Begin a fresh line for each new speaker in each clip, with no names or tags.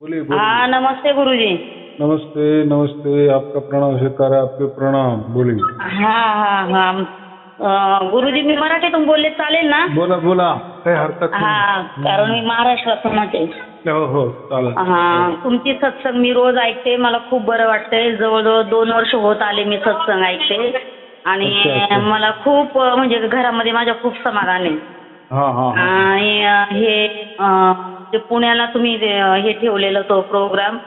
बोलिए बोलिए।
हाँ नमस्ते गुरुजी।
नमस्ते नमस्ते, आपका प्रणाम स्वीकार है, आपके प्रणाम, बोलिए।
हाँ हाँ हाँ गुरुजी मी मराठीतून बोलले चालेल ना?
बोला बोला, काही हरकत नाही.
हा कारण मी महाराष्ट्रातूनच आहे.
हो हो चालेल.
हा तुमची सत्संग मी रोज ऐकते, मला खूप बरं वाटतंय. जवळजवळ 2 वर्ष होत आले मी सत्संग ऐकते आणि
अच्छा, अच्छा.
मला खूप म्हणजे घरामध्ये माझ्या खूप समाधान आहे.
हा हा हा.
आणि हे जे पुण्याला तुम्ही हे ठेवलेलं तो प्रोग्राम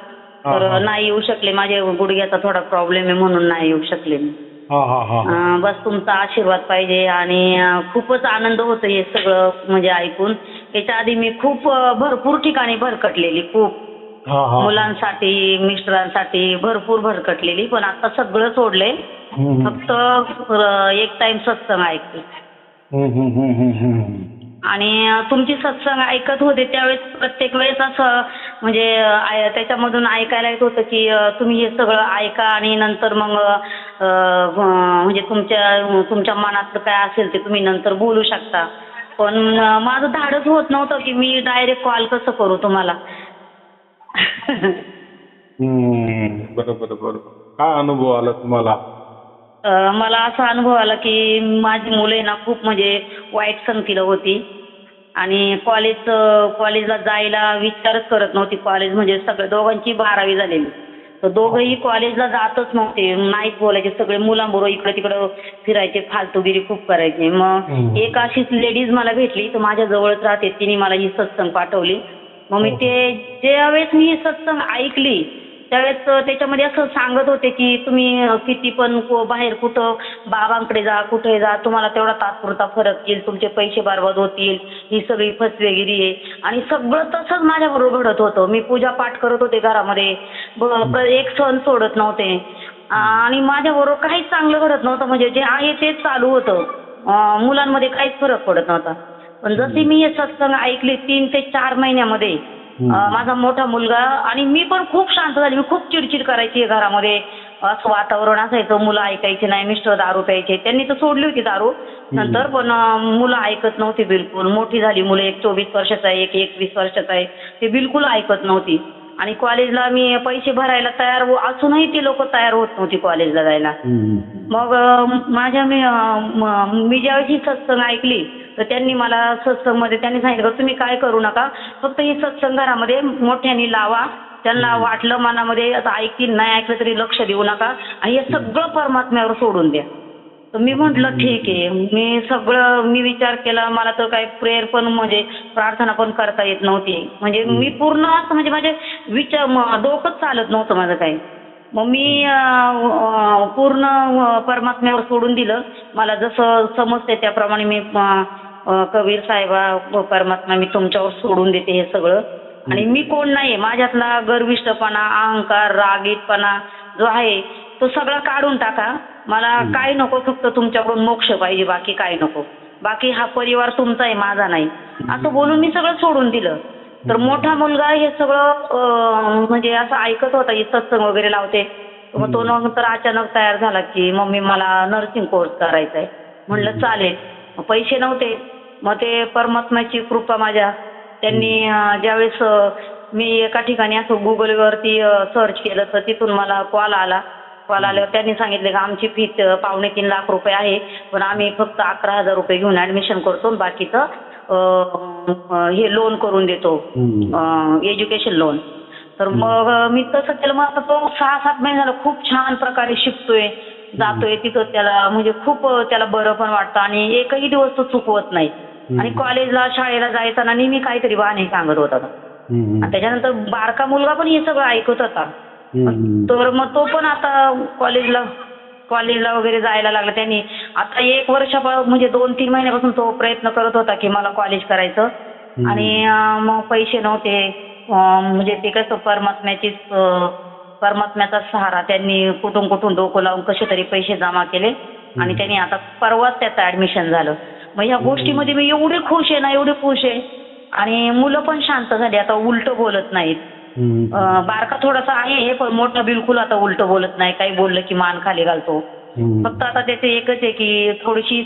हा,
तर
हा.
नाही येऊ शकले. माझ्या गुडघ्याचा थोडा प्रॉब्लेम आहे म्हणून नाही येऊ शकले मी.
हा हा हा.
बस तुमचा आशीर्वाद पाहिजे आणि खूपच आनंद होतो हे सगळं म्हणजे ऐकून. त्याच्या आधी मी खूप भरपूर ठिकाणी भरकटलेली खूप
हा हा.
मुलांसाठी मिस्टरांसाठी भरपूर भरकटलेली, पण आता सगळं सोडले.
हम्म,
फक्त एक टाइम सत्संग ऐकते.
हम्म.
आणि तुमची सत्संग ऐकत होते त्यावेळेस प्रत्येक वेळेस असं म्हणजे त्याच्यामधून ऐकायला येत होतं की तुम्ही हे सगळं ऐका आणि नंतर मग म्हणजे तुमच्या मनात काय असेल ते तुम्ही नंतर बोलू शकता. पण माझं धाडच होत नव्हतं की मी डायरेक्ट कॉल कसं करू तुम्हाला.
बरोबर बरोबर. काय अनुभव आला तुम्हाला?
मला असा अनुभव आला की माझी मुलं आहे ना खूप म्हणजे वाईट संगतीला होती आणि कॉलेजला जायला विचारच करत नव्हती. कॉलेज म्हणजे सगळे दोघांची 12वी झालेली, तर दोघंही कॉलेजला जातच नव्हते. नाहीच बोलायचे, सगळे मुलांबरोबर इकडे तिकडं फिरायचे, फालतूगिरी खूप करायचे. मग एक अशीच लेडीज मला भेटली, तर माझ्या जवळच राहते, तिने मला ही सत्संग पाठवली. मग मी ज्यावेळेस मी ही सत्संग ऐकली त्यावेळेस त्याच्यामध्ये असं सांगत होते की तुम्ही किती पण बाहेर कुठं बाबांकडे जा, कुठे जा, तुम्हाला तेवढा तात्पुरता फरक येईल, तुमचे पैसे बर्बाद होतील, ही सगळी फसवेगिरी आहे. आणि सगळं तसंच माझ्याबरोबर घडत होतं. मी पूजापाठ करत होते घरामध्ये, एक सण सोडत नव्हते आणि माझ्याबरोबर काहीच चांगलं घडत नव्हतं. म्हणजे जे आहे तेच चालू होतं, मुलांमध्ये काहीच फरक पडत नव्हता. पण जशी मी हे सत्संग ऐकले 3 ते 4 महिन्यामध्ये माझा मोठा मुलगा आणि मी पण खूप शांत झाली. मी खूप चिडचिड करायची घरामध्ये, असं वातावरण असायचं. मुलं ऐकायचे नाही, मिस्टर दारू प्यायचे. त्यांनी तर सोडली होती दारू नंतर, पण मुलं ऐकत नव्हती बिलकुल. मोठी झाली मुलं, एक 24 वर्षाचा आहे, एक 21 वर्षाचा आहे. ते बिलकुल ऐकत नव्हती. आणि कॉलेजला मी पैसे भरायला तयार असूनही ती लोक तयार होत नव्हती कॉलेजला जायला. मग मी ज्यावेळेस ही सत्संग ऐकली तर त्यांनी मला सत्संगमध्ये त्यांनी सांगितलं तुम्ही काय करू नका, फक्त ही सत्संग घरामध्ये मोठ्याने लावा. त्यांना वाटलं मनामध्ये आता ऐकतील, नाही ऐकलं तरी लक्ष देऊ नका आणि हे सगळं परमात्म्यावर सोडून द्या. तर मी म्हटलं ठीक आहे. मी विचार केला. मला तर काही प्रेयर पण म्हणजे प्रार्थना पण करता येत नव्हती. म्हणजे मी पूर्ण असं म्हणजे माझे डोकंच चालत नव्हतं माझं काही. मग मी पूर्ण परमात्म्यावर सोडून दिलं. मला जसं समजते त्याप्रमाणे मी कबीर साहेबा परमात्मा मी तुमच्यावर सोडून देते हे सगळं. आणि मी कोण नाही, माझ्यातला गर्विष्ठपणा, अहंकार, रागीटपणा जो आहे तो सगळा काढून टाका. मला काय नको, फक्त तुमच्याकडून मोक्ष पाहिजे, बाकी काय नको. बाकी हा परिवार तुमचा आहे, माझा नाही, असं बोलून मी सगळं सोडून दिलं. तर मोठा मुलगा हे सगळं म्हणजे असं ऐकत होता, हे सत्संग वगैरे लावते. मग तो नंतर अचानक तयार झाला की मम्मी मला नर्सिंग कोर्स करायचा आहे. म्हणलं चालेल. पैसे नव्हते. मग ते परमात्म्याची कृपा माझ्या, त्यांनी ज्यावेळेस मी एका ठिकाणी असं गुगलवरती सर्च केलं तर तिथून मला कॉल आल्यावर त्यांनी सांगितले की आमची फी 2.5 लाख रुपये आहे, पण आम्ही फक्त 11,000 रुपये घेऊन ऍडमिशन करतो, बाकीचं हे लोन करून देतो, एज्युकेशन लोन. तर मग मी तसं केलं. मग आता तो 6-7 महिने झालं खूप छान प्रकारे शिकतोय, जातोय तिथं. त्याला म्हणजे खूप त्याला बरं पण वाटतं आणि एकही दिवस तो चुकवत नाही. आणि कॉलेजला शाळेला जायचं नेहमी काहीतरी बहाणे सांगत होता. आणि त्याच्यानंतर बारका मुलगा पण हे सगळं ऐकत होता. तर मग तो पण आता कॉलेजला वगैरे जायला लागला. त्यांनी आता 1 वर्षापासून म्हणजे 2-3 महिन्यापासून तो प्रयत्न करत होता की मला कॉलेज करायचं. आणि मग पैसे नव्हते. म्हणजे ते कसं परमात्म्याचा सहारा, त्यांनी कुठून डोकं लावून कसे तरी पैसे जमा केले आणि त्यांनी आता परवाच त्याचं ऍडमिशन झालं. मग ह्या गोष्टीमध्ये मी एवढी खुश आहे. आणि मुलं पण शांत झाली, आता उलट बोलत नाहीत. बारका थोडासा आहे, पण मोठा बिलकुल आता उलट बोलत नाही. काही बोललं की मान खाली घालतो. फक्त आता त्याचं एकच आहे की थोडीशी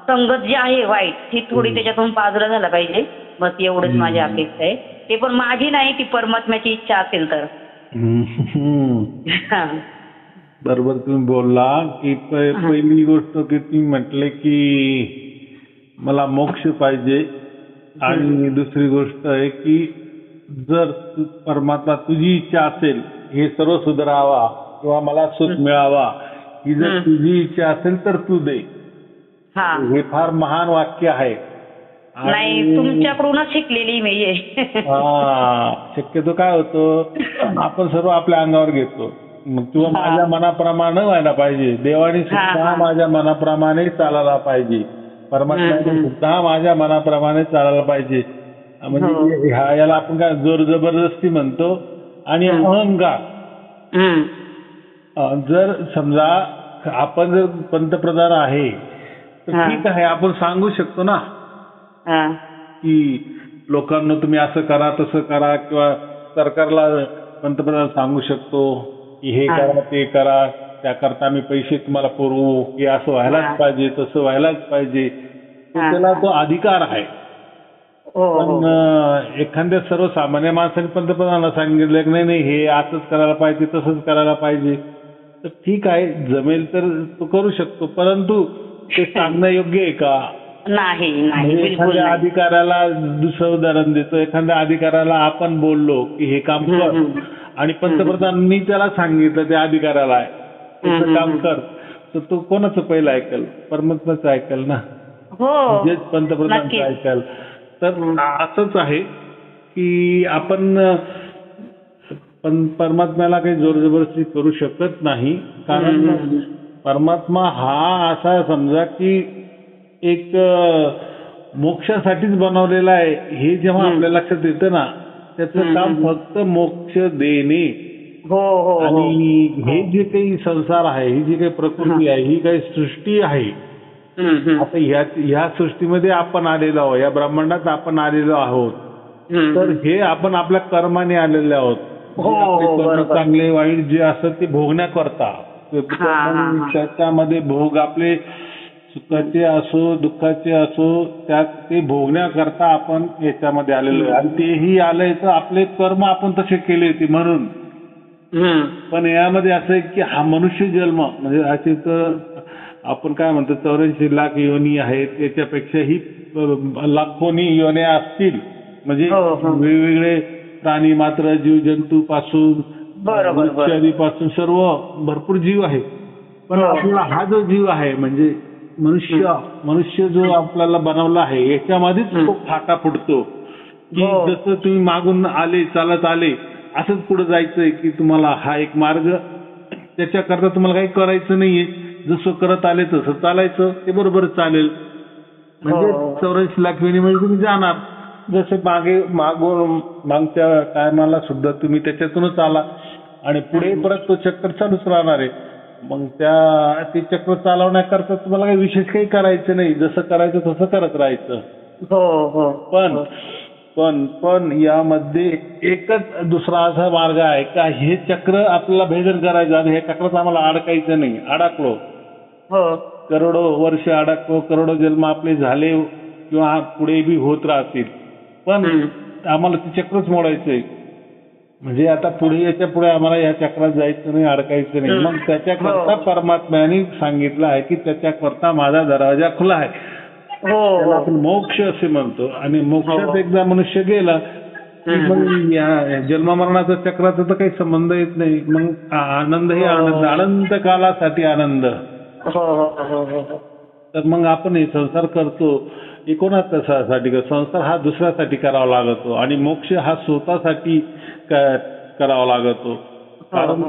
संगत जी आहे वाईट ती थोडी त्याच्यातून बाजूला झाला पाहिजे. बस एवढंच माझी अपेक्षा आहे. ते पण माझी नाही, ती परमात्म्याची इच्छा असेल तर. हा.
बरोबर तुम्ही बोलला की पहिली गोष्ट की तुम्ही म्हटले की मला मोक्ष पाहिजे, आणि दुसरी गोष्ट आहे की जर परमात्मा तुझी इच्छा असेल हे सर्व सुधारावा किंवा मला सुख मिळावा, ही जर तुझी इच्छा असेल तर तू दे.
हा.
हे फार महान वाक्य आहे.
नाही, तुमच्याकडूनच शिकलेली मी हे.
शक्यतो काय होतं, आपण सर्व आपल्या अंगावर घेतो. मग किंवा माझ्या मनाप्रमाणे व्हायला पाहिजे, देवाने सुद्धा माझ्या मनाप्रमाणे चालायला पाहिजे, परमात्म्याने सुद्धा माझ्या मनाप्रमाणे चालायला पाहिजे. म्हणजे याला आपण काय जोर जबरदस्ती म्हणतो. आणि अहंकार, जर समजा आपण जर पंतप्रधान आहे तर ठीक आहे, आपण सांगू शकतो ना की लोकांना तुम्ही असं करा तसं करा, किंवा सरकारला पंतप्रधान सांगू शकतो की हे करा ते करा, त्याकरता आम्ही पैसे तुम्हाला पुरवू, की असं व्हायलाच पाहिजे तसं व्हायलाच पाहिजे, त्याला तो अधिकार आहे. पण एखाद्या सर्वसामान्य माणसाने पंतप्रधानाला सांगितलं की नाही हे असंच करायला पाहिजे तसंच करायला पाहिजे, तर ठीक आहे, जमेल तर तो करू शकतो, परंतु ते सांगणं योग्य आहे का?
नाही.
एखाद्या अधिकाऱ्याला, दुसरं उदाहरण देतो, एखाद्या अधिकाऱ्याला आपण बोललो की हे काम कर, आणि पंतप्रधानांनी त्याला सांगितलं त्या अधिकाऱ्याला हे काम कर, तर तो कोणाचं पहिलं ऐकेल? परमात्म्याचं ऐकेल ना, म्हणजेच पंतप्रधानांचं ऐकेल. तर असंच आहे की आपण परमात्म्याला काही जोर जबरदस्ती करू शकत नाही, कारण परमात्मा हा असा समजा की एक मोक्षासाठीच बनवलेला आहे. हे जेव्हा आपल्या लक्षात येतं ना, त्याचं काम फक्त मोक्ष देणे. आणि हे जे काही संसार आहे, ही जी काही प्रकृती आहे, ही काही सृष्टी आहे, आता ह्या सृष्टीमध्ये आपण आलेलो आहोत, या ब्रह्मांडात आपण आलेलो आहोत, तर हे आपण आपल्या कर्माने आलेले आहोत. चांगले वाईट जे असत ते भोगण्याकरता, त्याच्यामध्ये भोग आपले सुखाचे असो दुःखाचे असो, त्यात ते भोगण्याकरता आपण याच्यामध्ये आलेलो आहे. आणि तेही आलंय तर आपले कर्म आपण तसे केले होते म्हणून. पण यामध्ये असं आहे की हा मनुष्य जन्म म्हणजे असे तर आपण काय म्हणतो 84 लाख योनी आहेत, याच्यापेक्षाही लाखोनी योन्या असतील. म्हणजे वेगवेगळे प्राणी मात्र, जीव जंतू पासून, पासून सर्व भरपूर जीव आहेत. पण आपला हा जो जीव आहे म्हणजे मनुष्य जो आपल्याला बनवला आहे, याच्यामध्येच तो फाटा फुटतो की जसं तुम्ही मागून आले, चालत आले, असंच पुढे जायचंय की तुम्हाला हा एक मार्ग, त्याच्याकरता तुम्हाला काही करायचं नाहीये, जसं करत आले तसं चालायचं, ते बरोबर चालेल. म्हणजे 84 लाख योनीमध्ये तुम्ही जाणार, जसे मागच्या टायमाला सुद्धा तुम्ही त्याच्यातूनच आला, आणि पुढे परत तो चक्कर चालूच राहणार आहे. मग ते चक्र चालवण्याकरता तुम्हाला काही विशेष काही करायचं नाही, जसं करायचं तसं करत राहायचं. पण यामध्ये एकच दुसरा असा मार्ग आहे का हे चक्र आपल्याला भेदन करायचं, आणि हे चक्रात आम्हाला अडकायचं नाही. अडकलो, करोडो वर्ष अडकलो, करोडो जन्म आपले झाले किंवा पुढे बी होत राहतील, पण आम्हाला ते चक्रच मोडायचंय. म्हणजे आता पुढे याच्या पुढे आम्हाला या चक्रात जायचं नाही, अडकायचं नाही. मग त्याच्याकरता परमात्म्याने सांगितलं आहे की त्याच्याकरता माझा दरवाजा खुला आहे, त्याला आपण मोक्ष असे म्हणतो. आणि मोक्षात एकदा मनुष्य गेला की मग या जन्ममरणाचा चक्राचा तर काही संबंध येत नाही. मग आनंद हे आनंद, अनंत कालासाठी आनंद. तर मग आपण हे संसार करतो, कोणासाठी? संसार हा दुसऱ्यासाठी करावा लागतो, आणि मोक्ष हा स्वतःसाठी करावा लागतो. कारण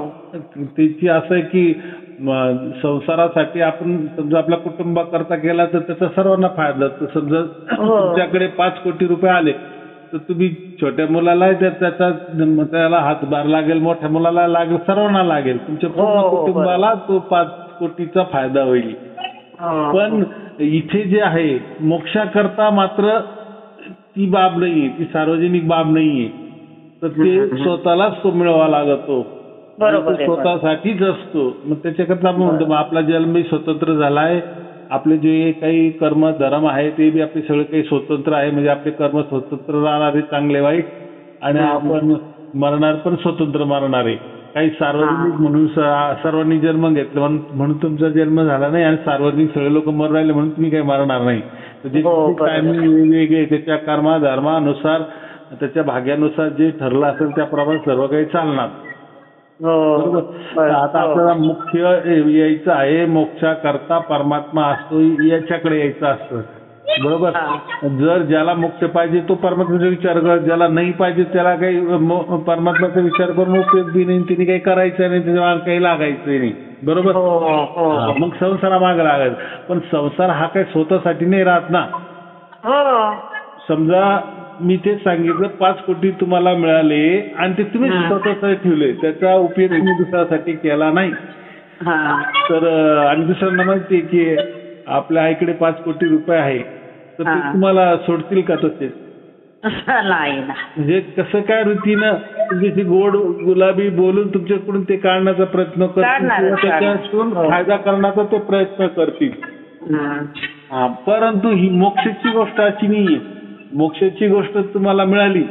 त्याची असं आहे की संसारासाठी आपण समजा आपल्या कुटुंबाकरता केला तर त्याचा सर्वांना फायदा. तर समजा तुमच्याकडे 5 कोटी रुपये आले तर तुम्ही छोट्या मुलाला त्याला हातभार लागेल, मोठ्या मुलाला लागेल, सर्वांना लागेल, तुमच्या पूर्ण कुटुंबाला तो 5 कोटीचा फायदा होईल. पण इथे जे आहे मोक्षाकरता मात्र ती बाब नाहीये, ती सार्वजनिक बाब नाहीये. तर ते स्वतःलाच तो मिळवावा लागतो, स्वतःसाठीच असतो. मग त्याच्याकरता आपण म्हणतो आपला जन्मही स्वतंत्र झालाय, आपले जे काही कर्म धर्म आहे ते बी आपले सगळे काही स्वतंत्र आहे. म्हणजे आपले कर्म स्वतंत्र राहणारे, चांगले वाईट. आणि आपण मरणार पण स्वतंत्र मरणार आहे. काही सार्वजनिक म्हणून सर्वांनी जन्म घेतला म्हणून तुमचा जन्म झाला नाही आणि सार्वजनिक सगळे लोक मरून राहिले म्हणून तुम्ही काही मरणार नाही. टायमिंग वेगवेगळे त्याच्या कर्मा धर्मानुसार त्याच्या भाग्यानुसार जे ठरलं असेल त्याप्रमाणे सर्व काही चालणार. बरोबर. आता आपल्याला मुख्य यायचं आहे, मोक्षाकरता परमात्मा असतो याच्याकडे यायचं असतं. बरोबर. जर ज्याला मोक्ष पाहिजे तो परमात्म्याचा विचार कर, ज्याला नाही पाहिजे त्याला काही परमात्म्याचा विचार करून उपयोग बी नाही, तिने काही करायचं नाही, त्याच्या काही लागायचं नाही. बरोबर. मग संसारामागे लागायचं. पण संसार हा काही स्वतःसाठी नाही राहत ना. समजा मी तेच सांगितलं 5 कोटी तुम्हाला मिळाले आणि ते तुम्ही स्वतःसाठी ठेवले, त्याचा उपयोग तुम्ही दुसऱ्यासाठी केला नाही तर आणि दुसऱ्यांना माहिती की आपल्या आईकडे 5 कोटी रुपये आहे तर ते तुम्हाला सोडतील का तसे?
नाही ना.
म्हणजे कसं काय रीतीनं तुमची गोड गुलाबी बोलून तुमच्याकडून ते काढण्याचा प्रयत्न करतील, त्याच्यातून फायदा करण्याचा ते प्रयत्न करतील. परंतु ही मोक्षाची गोष्ट अशी नाहीये. मोक्षाची गोष्ट तुम्हाला मिळाली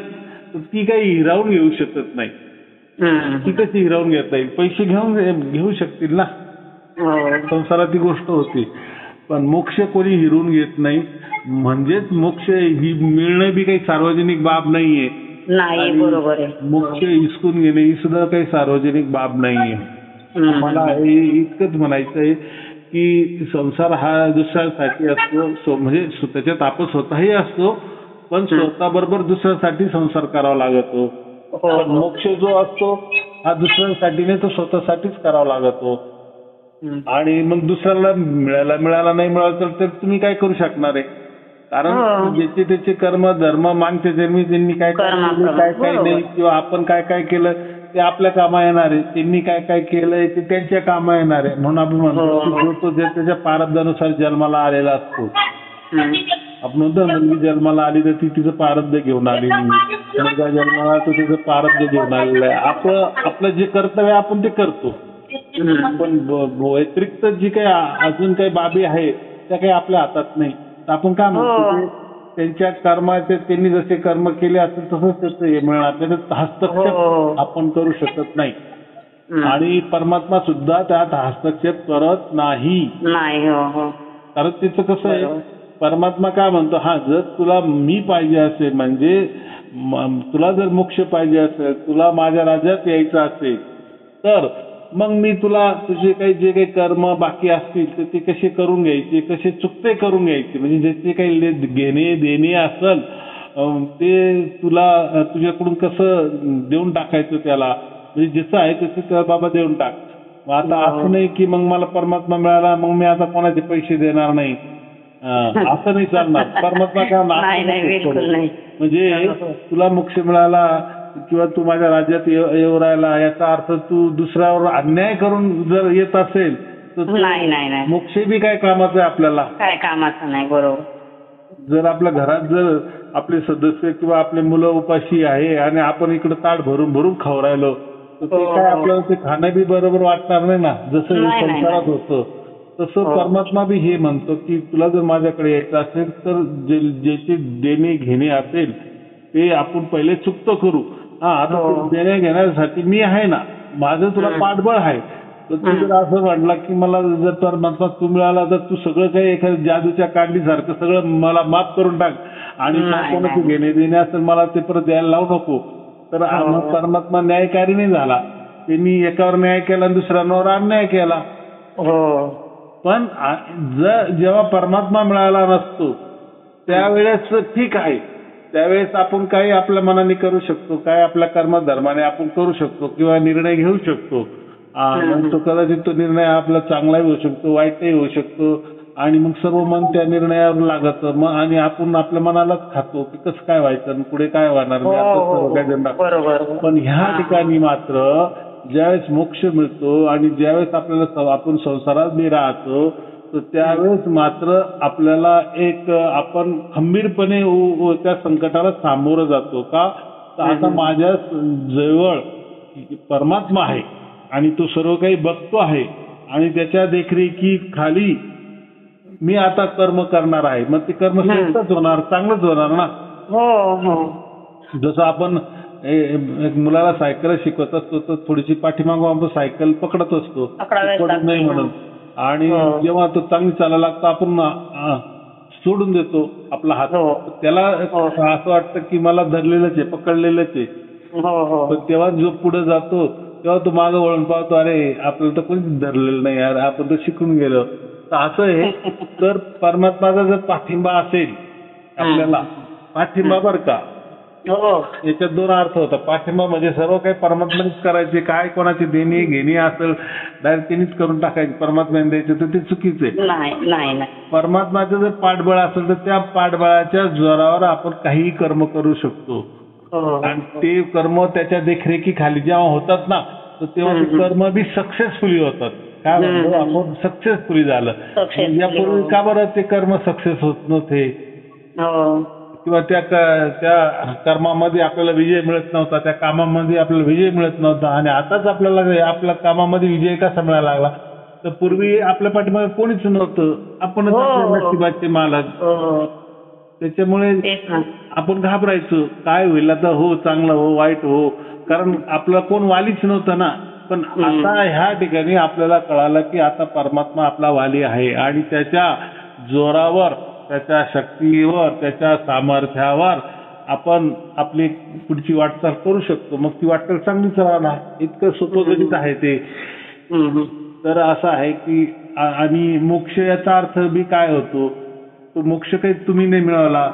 तर ती काही हिरावून घेऊ शकत नाही. ती कशी हिरावून घेता येईल? पैसे घेऊ शकतील ना, संसारात ती गोष्ट होती. पण मोक्ष कोणी हिरवून घेत नाही. म्हणजेच मोक्ष ही मिळणं बी काही सार्वजनिक बाब नाहीये.
बरोबर आहे.
मोक्ष हिसकून घेणे ही सुद्धा काही सार्वजनिक बाब नाहीये. मला इतकंच म्हणायचं आहे की संसार हा दुसऱ्यासाठी असतो, म्हणजे त्याच्यात आपण स्वतःही असतो पण स्वतःबरोबर दुसऱ्यासाठी संसार करावा लागतो. मोक्ष जो असतो हा दुसऱ्यांसाठी नाही, तो स्वतःसाठीच करावा लागतो. आणि मग दुसऱ्याला मिळाला नाही मिळाला तर तुम्ही काय करू शकणार आहे? कारण ज्याचे त्याचे कर्म धर्म मागच्या जन्मी त्यांनी काय काय नाही किंवा आपण काय काय केलं ते आपल्या कामा येणार आहे, त्यांनी काय काय केलंय ते त्यांच्या कामा येणार आहे. म्हणून आपण म्हणतो तो त्याच्या प्रारब्धानुसार जन्माला आलेला असतो. आपण म्हणतो मुलगी जन्माला आली तर ती तिचं प्रारब्ध घेऊन आली, मुलगा जन्माला तो तिचं प्रारब्ध घेऊन आलेलं आहे. आपलं जे कर्तव्य आपण ते करतो. पण व्यतिरिक्त जी काही अजून काही बाबी आहे त्या काही आपल्या हातात नाही. आपण काय म्हणतो त्यांच्या कर्माचे त्यांनी जसे कर्म केले असेल तसंच त्याचं हे मिळणार, त्याच्यात हस्तक्षेप आपण करू शकत नाही. आणि परमात्मा सुद्धा त्यात हस्तक्षेप करत नाही. कारण तिचं कसं आहे, परमात्मा काय म्हणतो, हा जर तुला मी पाहिजे असेल म्हणजे तुला जर मोक्ष पाहिजे असेल, तुला माझ्या राज्यात यायचं असेल तर मग मी तुला तुझे काही जे काही कर्म बाकी असतील तर ते कसे करून घ्यायचे, कसे चुकते करून घ्यायचे, म्हणजे ज्याचे काही घेणे देणे असेल ते तुला तुझ्याकडून कसं देऊन टाकायचं त्याला, म्हणजे ज्याचं आहे तसं त्याला बाबा देऊन टाक. आता असं नाही की मग मला परमात्मा मिळाला मग मी आता कोणाचे पैसे देणार नाही, असं नाही चालणार. परमात्मा काय म्हणजे तुला मोक्ष मिळाला किंवा तू माझ्या राज्यात येऊ राहिला याचा अर्थ तू दुसऱ्यावर अन्याय करून जर येत असेल तर मोक्ष बी काय कामाचं आहे आपल्याला?
काय कामाचं नाही. बरोबर.
जर आपल्या घरात जर आपले सदस्य किंवा आपले मुलं उपाशी आहे आणि आपण इकडे ताट भरून भरून खाऊ राहिलो तर ते काय आपल्याला ते खाणं बी बरोबर वाटणार नाही ना. जसं संसारात होतं तसं परमात्मा बी हे म्हणतो की तुला जर माझ्याकडे यायचं असेल तर ज्याचे देणे घेणे असेल ते आपण पहिले चुकतं करू. आता देण्या घेण्यासाठी मी आहे ना, माझं तुला पाठबळ आहे. तर तू जर असं म्हटलं की मला जर परमात्मा तू मिळाला तर तू सगळं काही एखाद्या जादूच्या कांडीसारखं सगळं मला माफ करून टाक आणि कोणाचे घेणे देणे असेल मला ते परत द्यायला लावू नको, तर परमात्मा न्यायकारी नाही झाला. त्यांनी एकावर न्याय केला आणि दुसऱ्यांवर अन्याय केला. पण जेव्हा परमात्मा मिळाला नसतो त्यावेळेस ठीक आहे, त्यावेळेस आपण काही आपल्या मनाने करू शकतो, काय आपल्या कर्मधर्माने आपण करू शकतो किंवा निर्णय घेऊ शकतो. तो कदाचित तो निर्णय आपला चांगलाही होऊ शकतो, वाईटही होऊ शकतो आणि मग सर्व मन त्या निर्णयावर लागतं आणि आपण आपल्या मनालाच खातो की कसं काय व्हायचं पुढे काय होणार. पण ह्या ठिकाणी मात्र ज्यावेळेस मोक्ष मिळतो आणि ज्यावेळेस आपल्याला आपण संसारात बी राहतो तर त्यावेळेस मात्र आपल्याला एक आपण खंबीरपणे त्या संकटाला सामोरं जातो. का तर आता माझ्या जवळ परमात्मा आहे आणि तो सर्व काही बघतो आहे आणि त्याच्या देखरेखीखाली मी आता कर्म करणार आहे. मग ते कर्म श्रेष्ठच होणार, चांगलंच होणार ना. जसं आपण एक मुलाला सायकल शिकवत असतो तर थोडीशी पाठीमागून आपण सायकल पकडत असतो,
पकडावेच
पडत
लागते.
नाही म्हणून. आणि
हो.
जेव्हा तो चांगली चालायला लागतो आपण सोडून देतो आपला हात.
हो.
त्याला
हो.
असं वाटतं की मला धरलेलंच आहे, पकडलेलंच आहे.
हो हो
पण तेव्हा जो पुढे जातो तेव्हा तो मागं वळून पाहतो, अरे आपल्याला तर कोणीच धरलेलं नाही यार, आपण तर शिकून गेलो. तर असं आहे. तर परमात्माचा जर पाठिंबा असेल आपल्याला, पाठिंबा बरं का,
हो
याच्यात दोन अर्थ होतात. पाठिंबा म्हणजे सर्व काही परमात्मानेच करायचे, काय कोणाची देणी घेणी असेल डायरेक्ट त्यांनीच करून टाकायची, परमात्म्याने द्यायचं तर ते चुकीचं आहे.
नाही नाही नाही
परमात्माचं जर पाठबळ असेल तर त्या पाठबळाच्या जोरावर आपण काहीही कर्म करू शकतो.
हो
आणि ते कर्म त्याच्या देखरेखीखाली जेव्हा होतात ना, तर तेव्हा ते कर्म बी सक्सेसफुली होतात. काय म्हणतो आपण, सक्सेसफुली झालं.
Successfully,
यापूर्वी
हो.
का बरं ते कर्म सक्सेस होत नव्हते,
हो
किंवा त्या कर्मामध्ये आपल्याला विजय मिळत नव्हता, त्या कामामध्ये आपल्याला विजय मिळत नव्हता, आणि आताच आपल्याला आपल्या कामामध्ये विजय कसा मिळायला लागला? तर पूर्वी आपल्या पाठीमागे कोणीच नव्हतं, आपणच
हो,
आपल्या
हो.
नशिबाचे मालक.
हो
त्याच्यामुळे
तेच ना.
आपण घाबरायचो, काय होईल आता, हो चांगलं हो वाईट हो, कारण आपला कोण वालीच नव्हतं ना. पण आता ह्या ठिकाणी आपल्याला कळालं की आता परमात्मा आपला वाली आहे, आणि त्याच्या जोरावर, त्याच्या शक्तीवर, त्याच्या सामर्थ्यावर आपण आपली पुढची वाटचाल करू शकतो. मग ती वाटचाल चांगलीच राहणार. इतकं सोपं गणित आहे ते. तर असं आहे की आणि मोक्ष याचा अर्थ बी काय होतो, तो मोक्ष काही तुम्ही नाही मिळवला,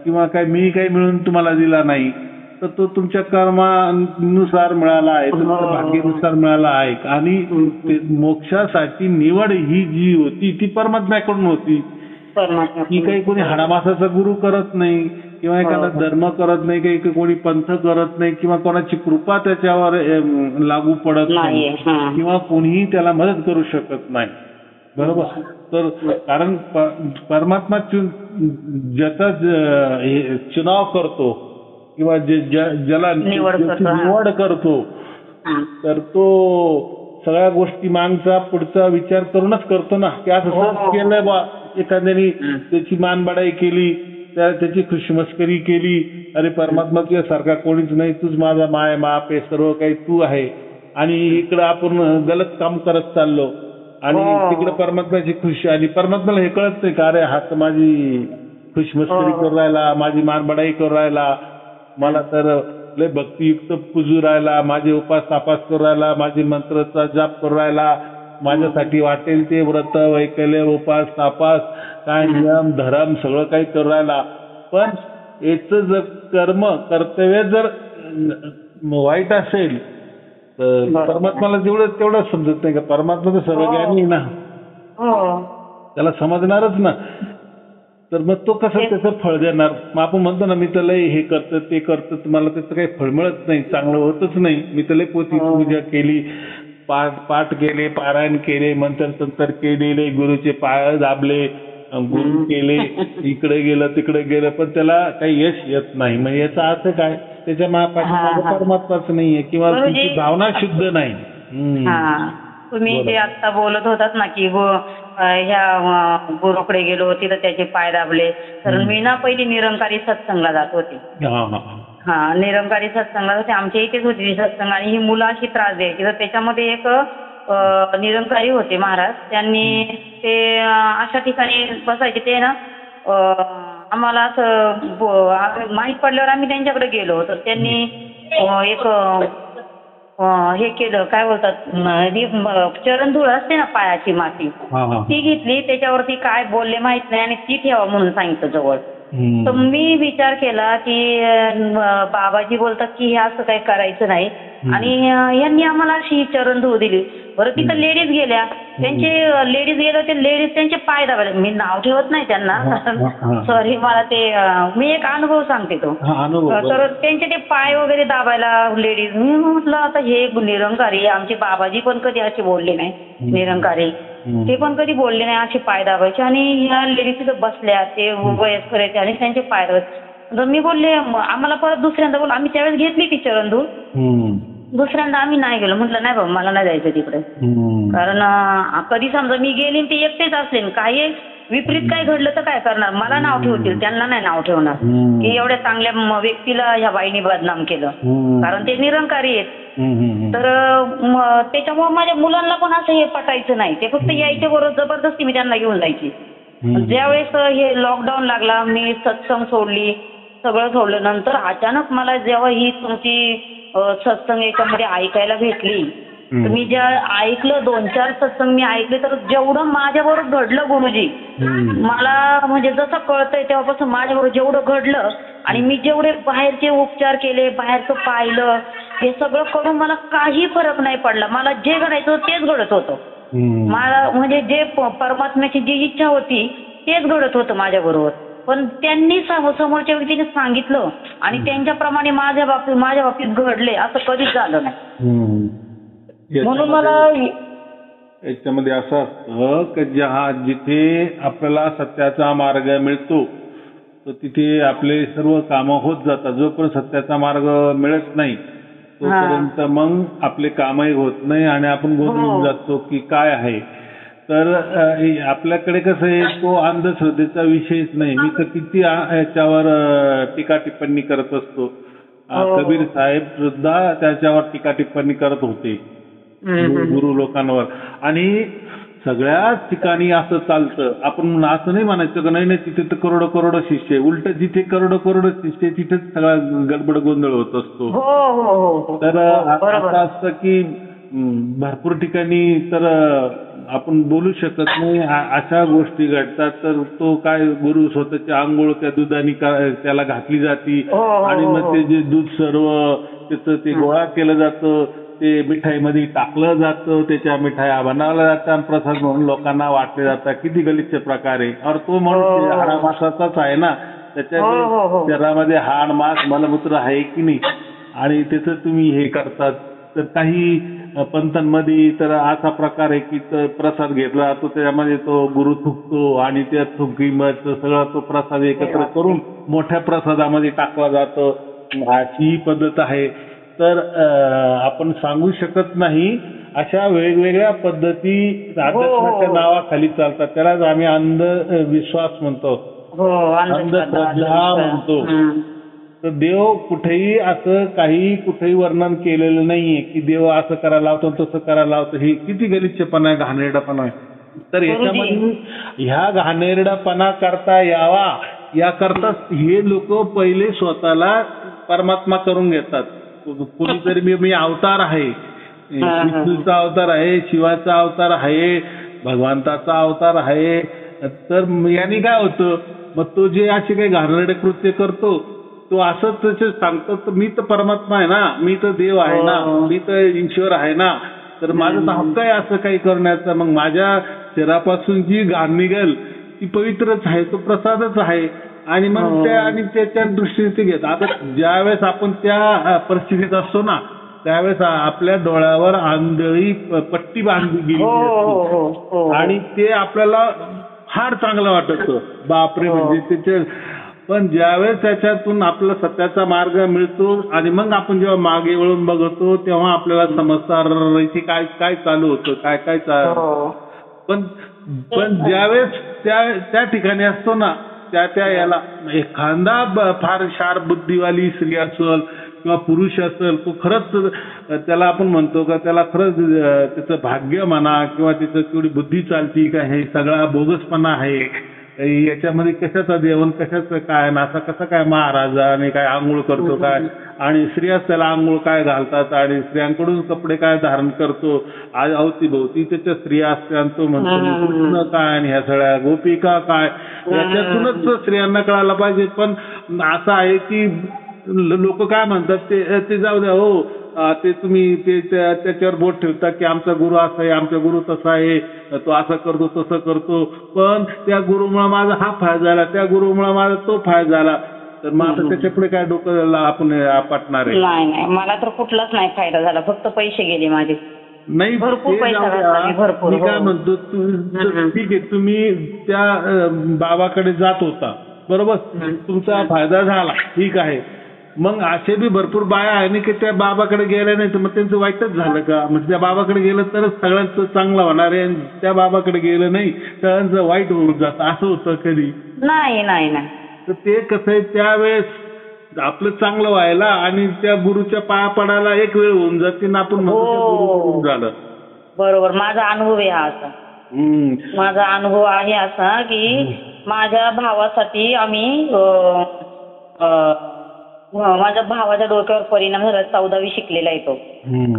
किंवा काही मी काही मिळून तुम्हाला दिला नाही, तर तो तुमच्या कर्मानुसार मिळाला आहे, तुमच्या भाग्यानुसार मिळाला आहे. आणि मोक्षासाठी निवड ही जी होती ती परमात्म्याकडून होती. की काही कोणी हाडामासाचा गुरु करत नाही, किंवा एखादा धर्म करत नाही, काही कोणी पंथ करत नाही, किंवा कोणाची कृपा त्याच्यावर लागू पडत नाही, किंवा कोणीही त्याला मदत करू शकत नाही. बरोबर. तर कारण परमात्मा ज्याचा चुनाव करतो, किंवा ज्याला निवड करतो, तर तो सगळ्या गोष्टी मागचा पुढचा विचार करूनच करतो ना. की असं सहज केलंय बा, एखाद्याने त्याची मानबडाई केली, त्याची खुशमस्करी केली, अरे परमात्मा तुझ्यासारखा कोणीच नाही, तूच माझा माय बाप आहे, सर्व काही तू आहे, आणि इकडं आपण गलत काम करत चाललो, आणि तिकडे परमात्म्याची खुशी आली. परमात्म्याला हे कळत नाही का, अरे हा तर माझी खुशमस्करी करू राहिला, माझी मानबडाई करू राहिला, मला तर लय भक्तियुक्त पुजू राहिला, माझे उपास तापास करू राहिला, माझी मंत्राचा जाप करू राहिला, माझ्यासाठी वाटेल ते व्रत वैकल्य उपास तापास काय नियम धर्म सगळं काही करू राहिला. पण याचं जर कर्तव्य जर वाईट असेल तर परमात्म्याला तेवढं समजत नाही का, परमात्मा तर सर्वज्ञानी ना, त्याला समजणारच ना. तर मग तो कसं त्याचं फळ देणार? मग आपण म्हणतो ना, मी तर लय हे करतो ते करतो, तुम्हाला त्याचं काही फळ मिळत नाही, चांगलं होतच नाही. मी तर लय पोथी पूजा केली, पाठ केले, पारायण केले, मंत्र केलेले, गुरुचे पाय दाबले, गुरु केले, इकडे गेलं तिकडे गेलं, पण त्याला काही यश येत नाही. म्हणजे याचा अर्थ काय, त्याच्या महापाठीमागे परमात्माच नाहीये, किंवा तुमची भावना शुद्ध नाही.
तुम्ही जे आता बोलत होतात ना की ह्या गुरुकडे गेलो, तिथं त्याचे पाय दाबले, तर मी ना पहिली निरंकारी सत्संगला जात होती. निरंकारी सत्संगला होते, आमच्या इथेच होती सत्संग, आणि ही मुलं अशी त्रास द्यायची. तर त्याच्यामध्ये एक निरंकारी होते महाराज, त्यांनी ते अशा ठिकाणी बसायचे, ते ना आम्हाला असं माहीत पडल्यावर आम्ही त्यांच्याकडे गेलो, तर त्यांनी एक हे केलं, काय बोलतात, चरणधूळ असते ना पायाची माती, ती घेतली, त्याच्यावरती काय बोलले माहित नाही, आणि ती ठेवा म्हणून सांगितलं जवळ. तर मी विचार केला की बाबाजी बोलतात की हे असं काही करायचं नाही, आणि यांनी आम्हाला अशी चरणधूळ दिली. बरं, तिथं लेडीज गेल्या, त्यांचे लेडीज गेले, ते लेडीज त्यांचे पाय दाबायला. मी नाव ठेवत नाही त्यांना, सॉरी, मला ते मी एक अनुभव सांगते तो. तर त्यांचे ते पाय वगैरे दाबायला लेडीज. मी म्हटलं आता हे निरंकारी, आमचे बाबाजी पण कधी असे बोलले नाही, निरंकारी ते पण कधी बोलले नाही असे पाय दाबायचे, आणि ह्या लेडीज तिथं बसल्या, ते वयस्कर आहेत आणि त्यांचे पाय दाबायचे. तर मी बोलले, आम्हाला परत दुसऱ्यांदा बोल, आम्ही त्यावेळेस घेतली ती चरणधूळ, दुसऱ्यांदा आम्ही नाही गेलो. म्हटलं नाही बाबा मला नाही जायचं तिकडे. कारण कधी समजा मी गेली आणि ते एकटेच असले आणि काही विपरीत काय घडलं तर काय करणार? मला नाव ठेवतील, त्यांना नाही नाव ठेवणार की एवढ्या चांगल्या व्यक्तीला ह्या बाईने बदनाम केलं. कारण ते निरंकारी आहेत. तर त्याच्यामुळे माझ्या मुलांना पण असं हे पटायचं नाही. ते फक्त यायचे बरोबर जबरदस्ती मी त्यांना घेऊन जायची. ज्यावेळेस हे लॉकडाऊन लागला, मी सत्संग सोडली, सगळं सोडलं. नंतर अचानक मला जेव्हा ही तुमची सत्संग याच्यामध्ये ऐकायला भेटली, तर मी ज्या ऐकलं 2-4 सत्संग मी ऐकले, तर जेवढं माझ्याबरोबर घडलं गुरुजी, मला म्हणजे जसं कळतंय तेव्हापासून माझ्याबरोबर जेवढं घडलं आणि मी जेवढे बाहेरचे उपचार केले, बाहेरचं पाहिलं, हे सगळं करून मला काही फरक नाही पडला. मला जे घडायचं होतं तेच घडत होतं. मला म्हणजे जे परमात्म्याची जी इच्छा होती तेच घडत होतं माझ्याबरोबर. पण त्यांनी समोरच्या व्यक्तीने सांगितलं आणि त्यांच्याप्रमाणे माझ्या बाबतीत घडले असं कधीच झालं नाही. म्हणून मला
याच्यामध्ये असं असतं की जिथे आपल्याला सत्याचा मार्ग मिळतो तर तिथे आपले सर्व कामं होत जातात. जोपर्यंत सत्याचा मार्ग मिळत नाही तोपर्यंत मग आपले कामही होत नाही आणि आपण गोंधळून जातो की काय आहे. तर आपल्याकडे कसं आहे, तो अंधश्रद्धेचा विषयच नाही. मी तर किती याच्यावर टीका टिप्पणी करत असतो. कबीर साहेब सुद्धा त्याच्यावर टीका टिप्पणी करत होते गुरु लोकांवर. आणि सगळ्याच ठिकाणी असं चालतं. आपण असं नाही म्हणायचं की नाही तिथे तर करोडो शिष्य आहे. उलट जिथे करोडो शिष्य तिथेच सगळा गडबड गोंधळ होत असतो. तर असं असतं की भरपूर ठिकाणी तर आपण बोलू शकत नाही. अशा गोष्टी घडतात. तर तो काय गुरु स्वतःची आंघोळ त्या दुधाने त्याला घातली जाती आणि मग ते जे दूध सर्व त्याचं ते गोळा केलं जातं, ते मिठाईमध्ये टाकलं जातं, त्याच्या मिठाया बनवल्या जातात आणि प्रसाद म्हणून लोकांना वाटले जातात. किती गलिच्छ प्रकार आहे. और तो म्हणून हाडामासाचाच आहे ना, त्याच्या शरीरामध्ये हाड मांस मलमूत्र आहे की नाही, आणि त्याचं तुम्ही हे करतात. तर काही पंथांमध्ये तर असा प्रकार आहे की प्रसाद घेतला जातो, त्याच्यामध्ये तो गुरु थुकतो आणि त्या थुकीमध्ये सगळा तो प्रसाद एकत्र करून मोठ्या प्रसादामध्ये टाकला जातो. अशी पद्धत आहे. तर आपण सांगू शकत नाही. अशा वेगवेगळ्या पद्धती अध्यात्माच्या नावाखाली चालतात. त्यालाच आम्ही अंधविश्वास म्हणतो, अंधश्रद्धा म्हणतो. तर देव कुठेही असं काही कुठेही वर्णन केलेलं नाहीये की देव असं करायला लावतो तसं करायला लावतो. हे किती गलिच्छपणा आहे, घाणेरडापणा आहे. तर याच्यामध्ये ह्या घाणेरडापणा करता यावा याकरता हे लोक पहिले स्वतःला परमात्मा करून घेतात. कुणीतरी मी अवतार आहे, विष्णूचा अवतार आहे, शिवाचा अवतार आहे, भगवंताचा अवतार आहे. तर याने काय होतं, मग तो जे असे काही घाणेरडे कृत्य करतो तो असंच सांगतो तर मी तर परमात्मा आहे ना, मी तर देव आहे ना, मी तर ईश्वर आहे ना, तर माझा तर हक्क आहे असं काही करण्याचा. मग माझ्या शरीरापासून जी घाण निघेल ती पवित्रच आहे, तो प्रसादच आहे. आणि मग त्या आणि त्याच्या दृष्टीने ते घेत. आता ज्यावेळेस आपण त्या परिस्थितीत असतो ना त्यावेळेस आपल्या डोळ्यावर आंधळी पट्टी बांधली गेली आणि ते आपल्याला फार चांगलं वाटत, बापरे. म्हणजे त्याचे पण ज्यावेळेस त्याच्यातून आपला सत्याचा मार्ग मिळतो आणि मग आपण जेव्हा मागे वळून बघतो तेव्हा आपल्याला समजतं काय काय चालू होतं, काय काय पण ज्यावेळेस त्या ठिकाणी असतो ना त्या याला एखादा फार शार्प बुद्धीवाली स्त्री असेल किंवा पुरुष असेल, तो खरंच त्याला आपण म्हणतो का त्याला खरंच त्याचं भाग्य म्हणा किंवा त्याचं तेवढी बुद्धी चालती का, हे सगळा बोगसपणा आहे. याच्यामध्ये कशाचा देवन कशाचं काय, असा कसा काय महाराजा आणि काय आंघोळ करतो काय, आणि स्त्रिया त्याला आंघोळ काय घालतात आणि स्त्रियांकडून कपडे काय धारण करतो, अवतीभोवती त्याच्या स्त्रिया असतात, तो म्हणतो कृष्ण काय आणि ह्या सगळ्या गोपिका काय, याच्यातूनच स्त्रियांना कळायला पाहिजे. पण असं आहे की लोक काय म्हणतात ते जाऊ द्या हो, ते तुम्ही ते त्याच्यावर बोट ठेवता की आमचा गुरु असा आहे, आमचा गुरु तसा आहे, तो असं करतो तसं करतो, पण त्या गुरुमुळे माझा हा फायदा झाला, त्या गुरुमुळे माझा तो फायदा झाला. तर मग आता त्याच्या पुढे काय डोकं आपण आपटणार आहे?
नाही, मला तर कुठलाच नाही फायदा झाला, फक्त पैसे गेले माझे.
नाही,
भरपूर पैसा भरपूर.
मी काय म्हणतो, ठीक आहे तुम्ही त्या बाबाकडे जात होता बरोबर, तुमचा फायदा झाला ठीक आहे, मग असे बी भरपूर बाया आहे ना की त्या बाबाकडे गेल्या नाही तर मग त्यांचं वाईटच झालं का? म्हणजे त्या बाबाकडे गेलं तरच सगळ्यांचं चांगलं होणार आहे, आणि त्या बाबाकडे गेलं नाही सगळ्यांचं वाईट होऊन जातं, असं होतं कधी?
नाही नाही नाही.
तर ते कसं आहे, त्यावेळेस आपलं चांगलं व्हायला आणि त्या गुरुच्या पाया पडायला एक वेळ होऊन जाते ना, आपण म्हणतो ते गुरुकडून झालं.
बरोबर. माझा अनुभव आहे हा असा. माझा अनुभव आहे असा की माझ्या भावासाठी आम्ही माझ्या भावाच्या डोक्यावर परिणाम झाला. 14वी शिकलेला आहे तो,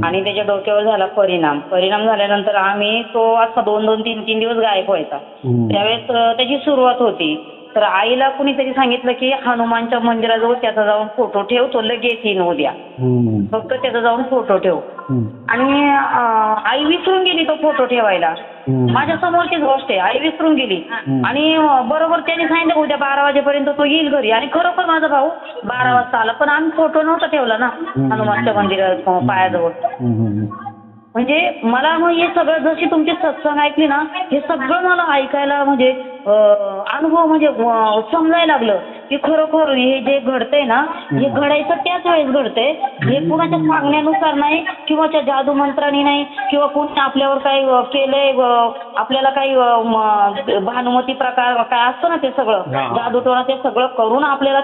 आणि त्याच्या डोक्यावर झाला परिणाम झाल्यानंतर आम्ही तो असा 2-2, 3-3 दिवस गायब व्हायचा. त्यावेळेस त्याची सुरुवात होती. तर आईला कुणीतरी सांगितलं की हनुमानच्या मंदिराजवळ त्याचा जाऊन फोटो ठेव, तो लगेच येईन उद्या, फक्त त्याचा जाऊन फोटो ठेव. आणि आई विसरून गेली तो फोटो ठेवायला. माझ्या समोरचीच गोष्ट आहे, आई विसरून गेली. आणि बरोबर त्याने सांगितलं उद्या 12 वाजेपर्यंत तो येईल घरी, आणि खरोखर माझा भाऊ 12 वाजता आला, पण आम्ही फोटो नव्हता ठेवला ना हनुमानच्या मंदिरात पायाजवळ. म्हणजे मला मग हे सगळं, जशी तुमची सत्संग ऐकली ना, हे सगळं मला ऐकायला म्हणजे अनुभव म्हणजे समजायला लागलं की खरोखर हे जे घडतंय ना, हे घडायचं त्याच वेळेस घडतंय. हे कुणाच्या सांगण्यानुसार नाही, किंवा त्या जादू मंत्राने नाही, किंवा कोणी आपल्यावर काही केलंय, आपल्याला काही भानुमती प्रकार काय असतं ना, ते सगळं जादूटोणा ते सगळं करून आपल्याला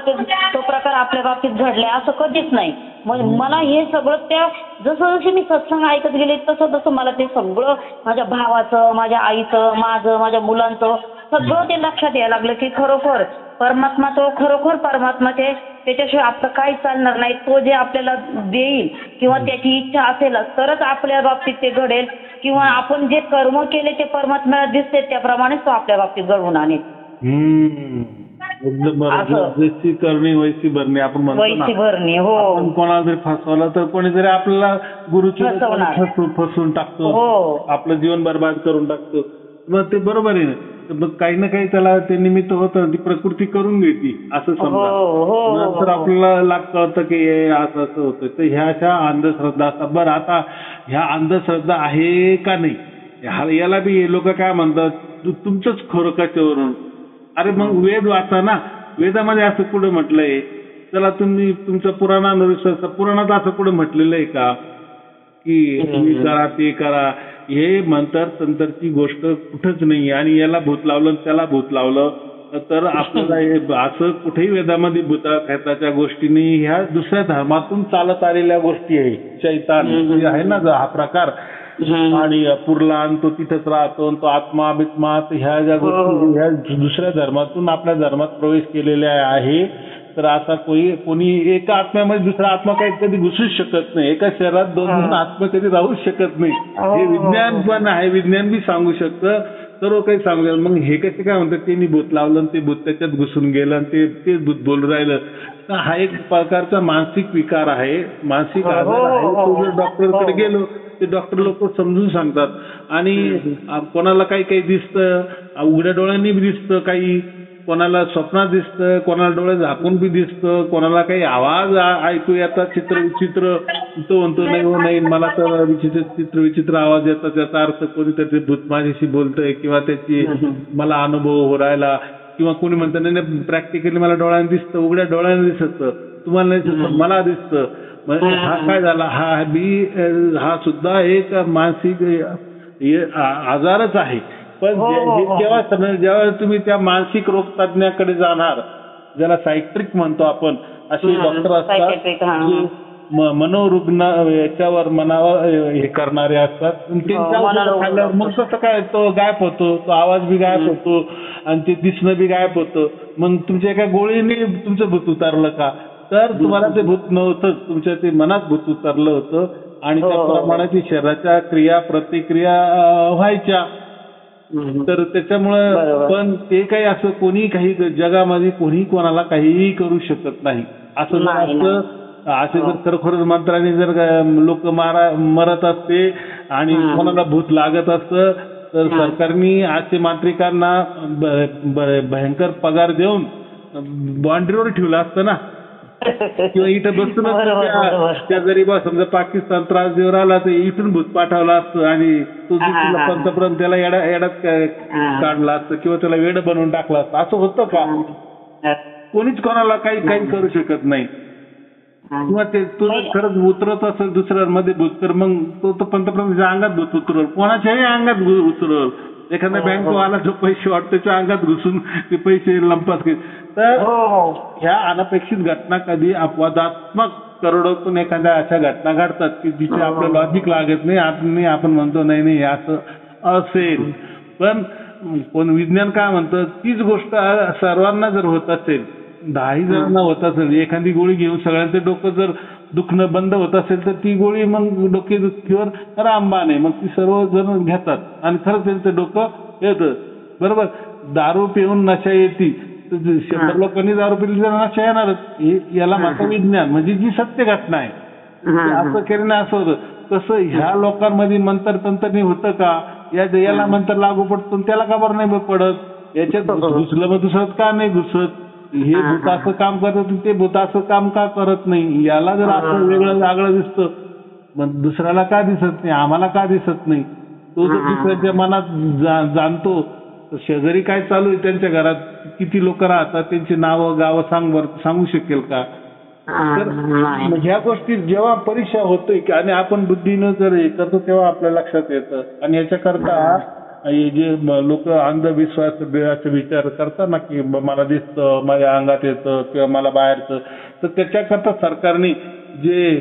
तो प्रकार आपल्या बाबतीत घडलाय असं कधीच नाही. मला हे सगळं त्या जसं जसे मी सत्संग ऐकत गेले तसं मला ते सगळं माझ्या भावाचं, माझ्या आईचं, माझं, माझ्या मुलांचं सगळं ते लक्षात यायला लागलं की खरोखर परमात्मा तो खरोखर परमात्माच आहे. त्याच्याशिवाय आपलं काही चालणार नाही. तो जे आपल्याला देईल किंवा त्याची इच्छा असेल तरच आपल्या बाबतीत ते घडेल, किंवा आपण जे कर्म केले ते परमात्म्याला दिसते त्याप्रमाणेच तो आपल्या बाबतीत घडवून आणेल.
जशी करणी वैसी भरणी आपण म्हणतो ना.
वैसी भरणी. हो. आपण
कोणाला जरी फसवलं तर कोणीतरी आपल्याला गुरुची फसवून टाकतो, आपलं जीवन बर्बाद करून टाकतो. मग ते बरोबर आहे. मग काही ना काही त्याला ते निमित्त होतं, ती प्रकृती करून घेते असं समजा. नंतर आपल्याला कळतं की असं असं होतं. तर ह्या अशा अंधश्रद्धा असतात. बरं, आता ह्या अंधश्रद्धा आहे का नाही याला बी लोक काय म्हणतात, तुमचंच खरं कशावरून? अरे मग वेद वाचा ना, वेदामध्ये असं कुठं म्हटलंय? चला तुम्ही तुमच्या पुराणानुसार, पुराणात असं कुठं म्हटलेलं आहे का की हे करा ते करा? हे मंत्र तंत्रची गोष्ट कुठंच नाही. आणि याला भूत लावलं त्याला भूत लावलं तर आपल्याला असं कुठेही वेदामध्ये भूताच्या गोष्टी नाही. ह्या दुसऱ्या धर्मातून चालत आलेल्या गोष्टी आहे. शैतान आहे ना हा प्रकार, आणि पुरला आणि तो तिथंच राहतो, तो आत्मा बित्मा, ह्या ज्या गोष्टी ह्या दुसऱ्या धर्मातून आपल्या धर्मात प्रवेश केलेल्या आहे. तर आता कोणी एका आत्म्यामध्ये दुसरा आत्मा काही कधी घुसूच शकत नाही. एका शरीरात 2 आत्मा कधी राहूच शकत नाही. हे विज्ञान पण आहे, विज्ञान बी सांगू शकतं, सर्व काही सांगू शकतं. मग हे कसे काय म्हणतात, त्यांनी भूत लावलं आणि ते भूत त्याच्यात घुसून गेलं आणि ते भूत बोलून राहिलं. तर हा एक प्रकारचा मानसिक विकार आहे, मानसिक आजार आहे. तो जर डॉक्टरकडे गेलो ते डॉक्टर लोक समजून सांगतात. आणि कोणाला काही काही दिसतं, उघड्या डोळ्यांनी बी दिसतं, काही कोणाला स्वप्नात दिसतं, कोणाला डोळे झाकून बी दिसतं, कोणाला काही आवाज ऐकू येतात, चित्र विचित्र. तो म्हणतो नाही हो नाही, मला तर विचित्र आवाज येतात, त्याचा अर्थ कोणीतरी भूत माझ्याशी बोलतंय किंवा त्याची मला अनुभव हो राहिला. किंवा कोणी म्हणतं नाही प्रॅक्टिकली मला डोळ्याने दिसतं, उघड्या डोळ्याने दिसतं, तुम्हाला नाही दिसतं, मला दिसतं. हा काय झाला? हा सुद्धा एक मानसिक आजारच आहे. पण जेव्हा तुम्ही त्या मानसिक रोग तज्ञाकडे जाणार, ज्याला सायट्रिक म्हणतो आपण, असे डॉक्टर असतात मनोरुग्ण याच्यावर मनावर हे करणारे असतात. त्यांच्या मग कसं काय तो गायब होतो, तो आवाज बी गायब होतो आणि ते दिसणं बी गायब होतं. मग तुमच्या एका गोळीने तुमचं भूत उतरलं का? तर तुम्हाला ते भूत नव्हतंच, तुमच्या ते मनात भूत उतरलं होतं आणि त्याप्रमाणे ती शरीराच्या क्रिया प्रतिक्रिया व्हायच्या. तर त्याच्यामुळं पण ते काही असं कोणी काही जगामध्ये कोणी कोणाला काहीही करू शकत नाही. असं असे जर खरोखर मंत्राने जर लोक मरत असते आणि कोणाला भूत लागत असतं तर सरकारने असे मांत्रिकांना भयंकर पगार देऊन बाँड्रीवर ठेवलं असतं ना, किंवा इथं बसून त्या जरी समजा पाकिस्तान त्रास देऊ राहिला तर इथून भूत पाठवला असतं आणि तो पंतप्रधान त्याला येड्यात काढला असतं किंवा त्याला वेड बनवून टाकला असतं. असं होतं का? कोणीच कोणाला काही करू शकत नाही. किंवा ते तुला खरंच उतरत असेल दुसऱ्यांमध्ये भूत तर मग तो पंतप्रधानाच्या अंगात भूत उतरल, कोणाच्याही अंगात उतरल. एखादा बँकवाला जो पैसे वाटतो त्याच्या अंगात घुसून ते पैसे लंपास घेत. तर ह्या अनपेक्षित घटना कधी अपवादात्मक करोडोतून एखाद्या अशा घटना घडतात की जिथे आपलं लॉजिक लागत नाही. आपण म्हणतो नाही नाही असं असेल, पण विज्ञान काय म्हणतं तीच गोष्ट सर्वांना जर होत असेल, 10 जणांना होत असेल, एखादी गोळी घेऊन सगळ्यांचे डोकं जर दुखणं बंद होत असेल तर ती गोळी मग डोकेदुखीवर रामबाण आहे, मग ती सर्व जण घेतात आणि खरंच त्यांचं डोकं येतं. बरोबर. दारू पिऊन नशा येते, 100 लोकांनी दारू पिली तर नशा येणारच. याला म्हणतात विज्ञान, म्हणजे जी सत्य घटना आहे. असं केल्याने असं होतं. तसं ह्या लोकांमध्ये मंतर तंत्रनी होतं का, याला मंतर लागू पडतो त्याला का बरं नाही पडत, याच्यात घुसलं मग दुसरं का नाही घुसत, हे भूत असं काम करत ते भूत असं काम का करत नाही, याला जर असं वेगळं जागळं दिसतं मग दुसऱ्याला का दिसत नाही, आम्हाला का दिसत नाही, तो जर दुसऱ्याच्या मनात जाणतो. शेजारी काय चालू आहे, त्यांच्या घरात किती लोक राहतात, त्यांची नावं गावं सांगू शकेल का. तर ह्या गोष्टी जेव्हा परीक्षा होते आणि आपण बुद्धीनं जर हे करतो तेव्हा आपल्या लक्षात येतं. आणि याच्याकरता हे जे लोक अंधविश्वास विचार करतात ना की मला दिसतं, माझ्या अंगात येतं किंवा मला बाहेरचं, तर त्याच्याकरता सरकारने जे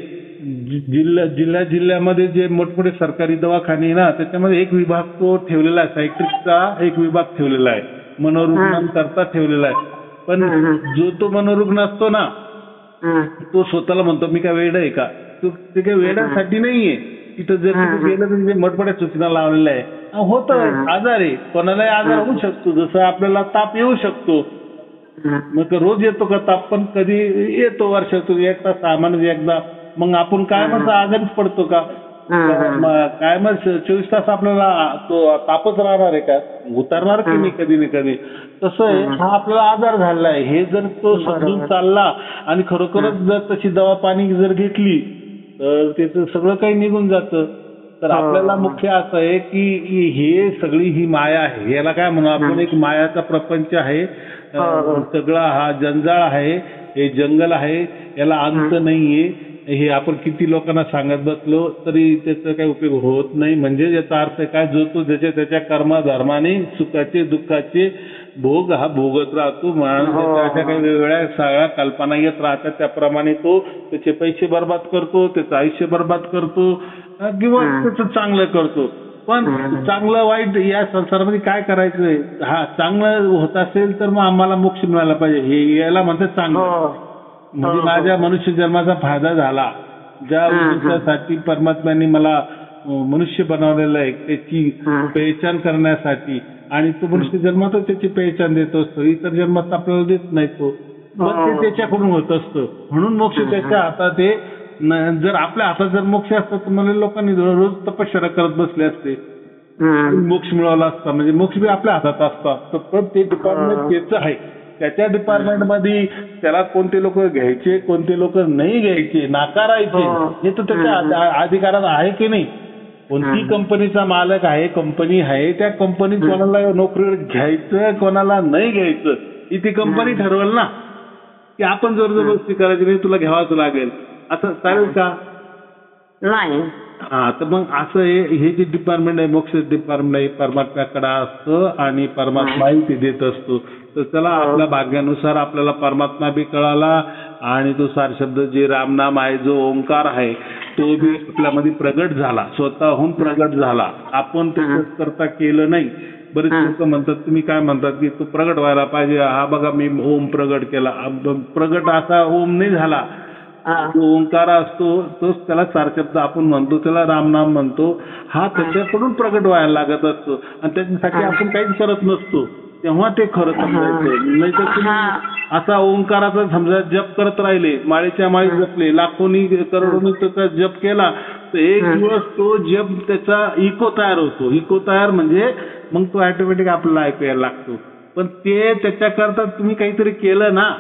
जिल्ह्यामध्ये जे मोठमोठे सरकारी दवाखाने ना त्याच्यामध्ये एक विभाग तो ठेवलेला आहे, सायट्रिकचा एक विभाग ठेवलेला आहे, मनोरुग्णांकरता ठेवलेला आहे. पण जो तो मनोरुग्ण असतो ना तो स्वतःला म्हणतो मी काय वेड आहे का, ते काही वेड्यासाठी नाहीये. तिथं जर तुम्ही गेलं तर तिथे मोठमोठ्या सूचना लावलेल्या आहे. होतं आजार आहे, कोणालाही आजार होऊ शकतो, जसं आपल्याला ताप येऊ शकतो. मग रोज येतो का ताप, पण कधी येतो वर्षातून एकदा, 6 महिन्यात एकदा. मग आपण काय म्हणतो आजारीच पडतो का, काय मग 24 तास आपल्याला तो तापच राहणार आहे का, उतरणार की नाही कधी ना कधी. तसं आहे, हा आपल्याला आजार झालेला आहे हे जर तो समजून चालला आणि खरोखरच जर तशी दवा पाणी जर घेतली तर त्याचं सगळं काही निघून जातं. तर आपल्याला मुख्य असं आहे की हे सगळी ही माया आहे, याला काय म्हणू आपण, एक मायाचा प्रपंच आहे. सगळा हा जंजाळ आहे, हे जंगल आहे, याला अंत नाहीये. हे आपण किती लोकांना सांगत बसलो तरी त्याचा काही उपयोग होत नाही. म्हणजे याचा अर्थ काय, जो तो ज्याच्या त्याच्या कर्मधर्माने सुखाचे दुःखाचे भोग हा भोगत राहतो. माणसाच्या काही वेगवेगळ्या सगळ्या कल्पना येत राहतात, त्याप्रमाणे तो त्याचे पैसे बर्बाद करतो, त्याचं आयुष्य बर्बाद करतो किंवा त्याचं चांगलं करतो. पण चांगलं वाईट या संसारामध्ये काय करायचंय, हा चांगलं होत असेल तर मग आम्हाला मोक्ष मिळाला पाहिजे, हे याला म्हणतात चांगलं. म्हणजे माझ्या मनुष्य जन्माचा फायदा झाला, ज्या उद्देशासाठी परमात्म्याने मला मनुष्य बनवलेलं आहे त्याची पेहचान करण्यासाठी, आणि तो मनुष्य जन्मातच त्याची पेहचान देत असतो, इतर जन्मात आपल्याला देत नाही. तो ते त्याच्याकडून होत असतं. म्हणून मोक्ष त्याच्या हातात आहे. जर आपल्या हातात जर मोक्ष असतं तर मला लोकांनी रोज तपश्चर्या करत बसले असते, मोक्ष मिळवला असता. म्हणजे मोक्ष बी आपल्या हातात असता. तर ते डिपार्टमेंट त्याचं आहे, त्याच्या डिपार्टमेंट मध्ये त्याला कोणते लोक घ्यायचे कोणते लोक नाही घ्यायचे, नाकारायचे, हे तर त्याच्या अधिकारात आहे की नाही. कोणती कंपनीचा मालक आहे, कंपनी आहे, त्या कंपनीत कोणाला नोकरीवर घ्यायचं कोणाला नाही घ्यायचं ही ती कंपनी ठरवल ना, की आपण जबरदस्ती करायची नाही, तुला घ्यावाच लागेल असं चालेल का,
नाही.
हा, तर मग असं हे जे डिपार्टमेंट आहे, मोक्ष डिपार्टमेंट आहे, परमात्म्याकडे असतं आणि परमात्माही ते देत असतो. तर चला आपल्या भाग्यानुसार आपल्याला परमात्मा बी कळाला आणि तो सार शब्द जे रामनाम आहे, जो ओंकार आहे, तो बी आपल्यामध्ये प्रगट झाला, स्वतःहून प्रगट झाला. आपण त्याच करता केलं नाही. बरेच लोक म्हणतात, तुम्ही काय म्हणतात की तो प्रगट व्हायला पाहिजे, हा बघा मी ओम प्रगट केला. प्रगट असा ओम नाही झाला, जो ओंकार असतो तोच त्याला सार शब्द आपण म्हणतो, त्याला रामनाम म्हणतो, हा त्याच्याकडून प्रगट व्हायला लागत असतो आणि त्याच्यासाठी आपण काहीच करत नसतो. तेव्हा ते खरं समजायचं. नाही तर तुम्ही असा ओंकाराचा समजा जप करत राहिले, माळेच्या माळी जपले, लाखोनी करोडोनी त्याचा जप केला, तर एक दिवस तो जप त्याचा इको तयार होतो. इको तयार म्हणजे मग तो ऑटोमॅटिक आपल्याला ऐकू यायला लागतो. पण ते त्याच्याकरता तुम्ही काहीतरी केलं ना.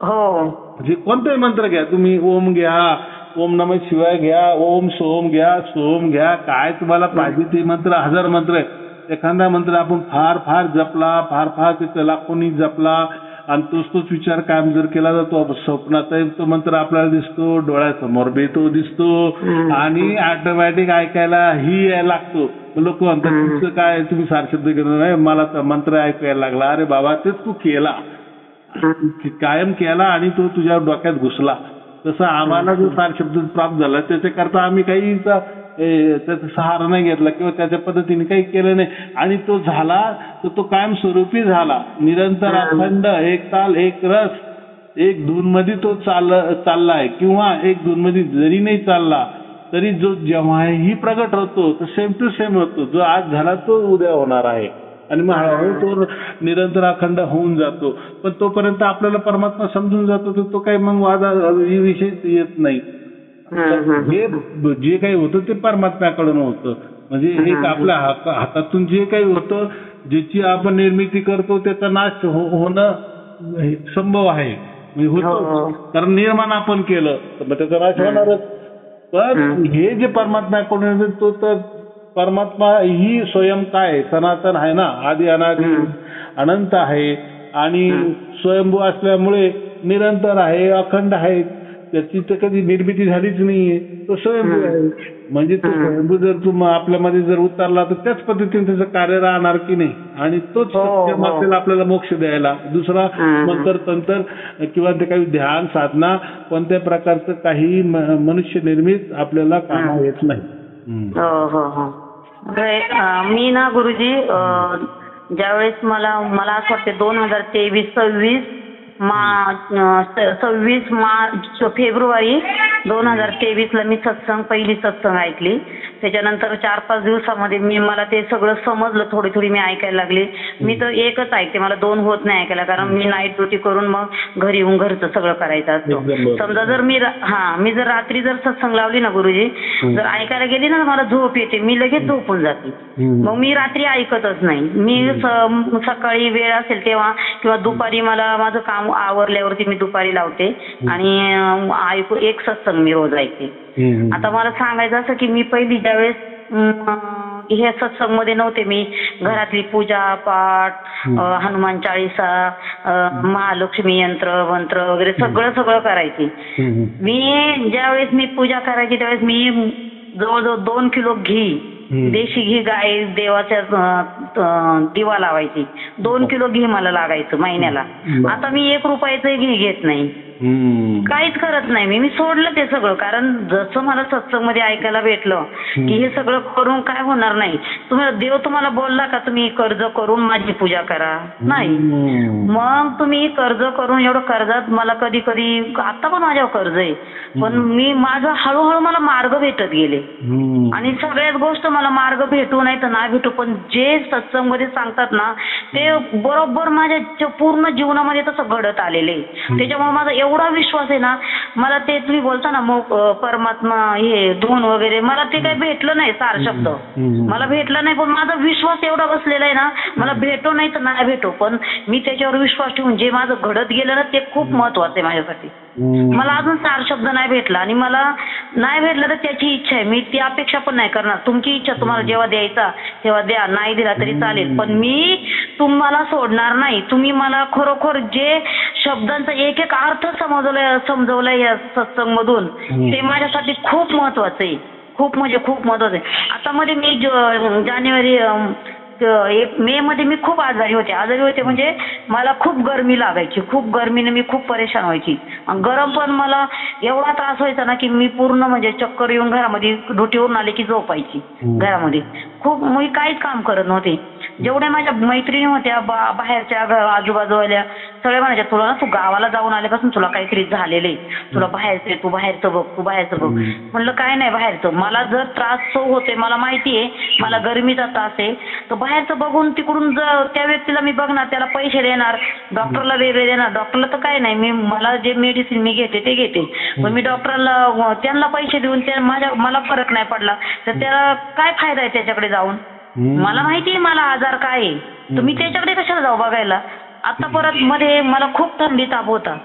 हो,
म्हणजे कोणताही मंत्र घ्या तुम्ही, ओम घ्या, ओम नमः शिवाय घ्या, ओम सोम घ्या, सोम घ्या, काय तुम्हाला पाहिजे ते मंत्र, 1000 मंत्र आहे. एखादा मंत्र आपण फार फार जपला, फार फार त्याचं लाखोनी जपला आणि तोच विचार कायम जर केला जातो स्वप्नात तो मंत्र आपल्याला दिसतो, डोळ्यासमोर बी तो दिसतो आणि ऑटोमॅटिक ऐकायला ही यायला लागतो. लोक म्हणतात तुमचं काय, तुम्ही सारशब्द केलं नाही, मला तर मंत्र ऐकायला लागला. अरे बाबा तेच तू केला, कायम केला आणि तो तुझ्या डोक्यात घुसला. तसं आम्हाला जो सारशब्द प्राप्त झाला त्याच्याकरता आम्ही काही त्याचा सहारा नाही घेतला किंवा त्याच्या पद्धतीने काही केलं नाही आणि तो झाला तर तो कायमस्वरूपी झाला. निरंतर अखंड एक ताल एक रस एक धून मध्ये तो चाललाय किंवा एक धून मध्ये जरी नाही चालला तरी जो जेव्हाही प्रगट होतो तो सेम टू सेम होतो. जो आज झाला तो उद्या होणार आहे आणि मग हळूहळू तो निरंतर अखंड होऊन जातो. पण तोपर्यंत आपल्याला परमात्मा समजून जातो तर तो काही मग विषय येत नाही. हे जे काही होतं ते परमात्म्याकडून होतं. म्हणजे एक आपल्या हातातून जे काही होतं ज्याची आपण निर्मिती करतो त्याचा नाश होणं संभव आहे, म्हणजे होतो. कारण निर्माण आपण केलं तर मग त्याचा नाश होणारच. पण हे जे परमात्म्याकडून तो तर परमात्मा ही स्वयं काय सनातन आहे ना, आदि अनादि अनंत आहे आणि स्वयंभू असल्यामुळे निरंतर आहे, अखंड आहे. त्याची तर कधी निर्मिती झालीच नाहीये, तो स्वयंभू आहे. म्हणजे तो स्वयंभू जर तुम्ही आपल्यामध्ये जर उतरला तर त्याच पद्धतीने त्याचं कार्य राहणार की नाही आणि तोच सत्यमातेला आपल्याला मोक्ष द्यायला. दुसरा मंत्र तंत्र किंवा ते काही ध्यान साधना कोणत्या प्रकारचं काही मनुष्य निर्मित आपल्याला कामा येत नाही.
मी ना गुरुजी ज्यावेळेस मला असं वाटतं 2023-26 मार्च फेब्रुवारी 2023ला मी पहिली सत्संग ऐकली. त्याच्यानंतर 4-5 दिवसामध्ये मला ते सगळं समजलं, थोडी मी ऐकायला लागली. मी तर एकच ऐकते, मला 2 होत नाही ऐकायला, कारण मी नाईट ड्युटी करून मग घरी येऊन घरचं सगळं करायचं असतं. समजा जर मी जर रात्री जर सत्संग लावली ना गुरुजी, जर ऐकायला गेली ना मला झोप येते, मी लगेच झोपून जाते. मग मी रात्री ऐकतच नाही. मी सकाळी वेळ असेल तेव्हा किंवा दुपारी मला माझं काम आवरल्यावरती मी दुपारी लावते आणि एक सत्संग मी रोज ऐकते. आता मला सांगायचं असं की मी पहिली ज्यावेळेस हे सत्संग मध्ये नव्हते, मी घरातली पूजा पाठ, हनुमान चाळीसा, महालक्ष्मी यंत्र मंत्र वगैरे सगळं करायची. मी ज्यावेळेस मी पूजा करायची त्यावेळेस मी जवळजवळ 2 किलो घी, देशी घी, गाय देवाच्या दिवा लावायची. 2 किलो घी मला लागायचं महिन्याला. आता मी 1 रुपयाचं घी घेत नाही, काहीच करत नाही. मी सोडलं ते सगळं, कारण जसं मला सत्संग मध्ये ऐकायला भेटलं की हे सगळं करून काय होणार नाही. देव तुम्हाला बोलला का तुम्ही कर्ज करून माझी पूजा करा? नाही. मग तुम्ही कर्ज करून एवढं कर्जात मला कधी आता पण माझ्यावर कर्ज आहे, पण माझा हळूहळू मला मार्ग भेटत गेले आणि सगळ्याच गोष्ट मला मार्ग भेटू नाही तर नाही भेटू, पण जे सत्संग मध्ये सांगतात ना ते बरोबर माझ्या पूर्ण जीवनामध्ये तसं घडत आलेले. त्याच्यामुळे माझा एवढा विश्वास आहे ना, मला ते तुम्ही बोलता ना परमात्मा हे धून वगैरे, मला ते काही भेटलं नाही, सार शब्द मला भेटला नाही, पण माझा विश्वास एवढा बसलेला आहे ना, मला भेटो नाही तर नाही भेटो, पण मी त्याच्यावर विश्वास ठेवून जे माझं घडत गेलं ना ते खूप महत्वाचं आहे माझ्यासाठी. मला अजून सार शब्द नाही भेटला आणि मला नाही भेटला तर त्याची इच्छा आहे, मी ती अपेक्षा पण नाही करणार. तुमची इच्छा, तुम्हाला जेव्हा द्यायचा तेव्हा द्या, नाही दिला तरी चालेल, पण मी तुम्हाला सोडणार नाही. तुम्ही मला खरोखर जे शब्दांचा एक एक अर्थ समजवलाय या सत्संग मधून ते माझ्यासाठी खूप महत्वाचं आहे, खूप म्हणजे खूप महत्वाचं आहे. आता मध्ये मी जानेवारी मे मध्ये मी खूप आजारी होते म्हणजे मला खूप गरमी लागायची, खूप गरमीने मी खूप परेशान व्हायची. गरम पण मला एवढा त्रास व्हायचा ना की मी पूर्ण म्हणजे चक्कर येऊन घरामध्ये ड्युटीवरून आले की झोपायची घरामध्ये. खूप मी काहीच काम करत नव्हते. जेवढ्या माझ्या मैत्रिणी होत्या बाहेरच्या आजूबाजूवाल्या सगळ्या म्हणायच्या, तुला ना तू गावाला जाऊन आल्यापासून तुला काहीतरी झालेलं आहे, तुला तू बाहेरचं बघ. म्हणलं काय नाही बाहेरचं, मला जर त्रास होते मला माहिती आहे, मला गरमीचा त्रास आहे, तर बाहेरचं बघून तिकडून त्या व्यक्तीला मी बघणार, त्याला पैसे देणार, डॉक्टरला वेगळे देणार. डॉक्टरला तर काय नाही, मला जे मेडिसिन मी घेते ते घेते, पण मी डॉक्टरला त्यांना पैसे देऊन मला फरक नाही पडला तर त्याला काय फायदा आहे त्याच्याकडे जाऊन? मला माहिती आहे मला आजार काय आहे, तर मी त्याच्याकडे कशाला जाऊ बघायला? आता परत मध्ये मला खूप थंडी ताप होता,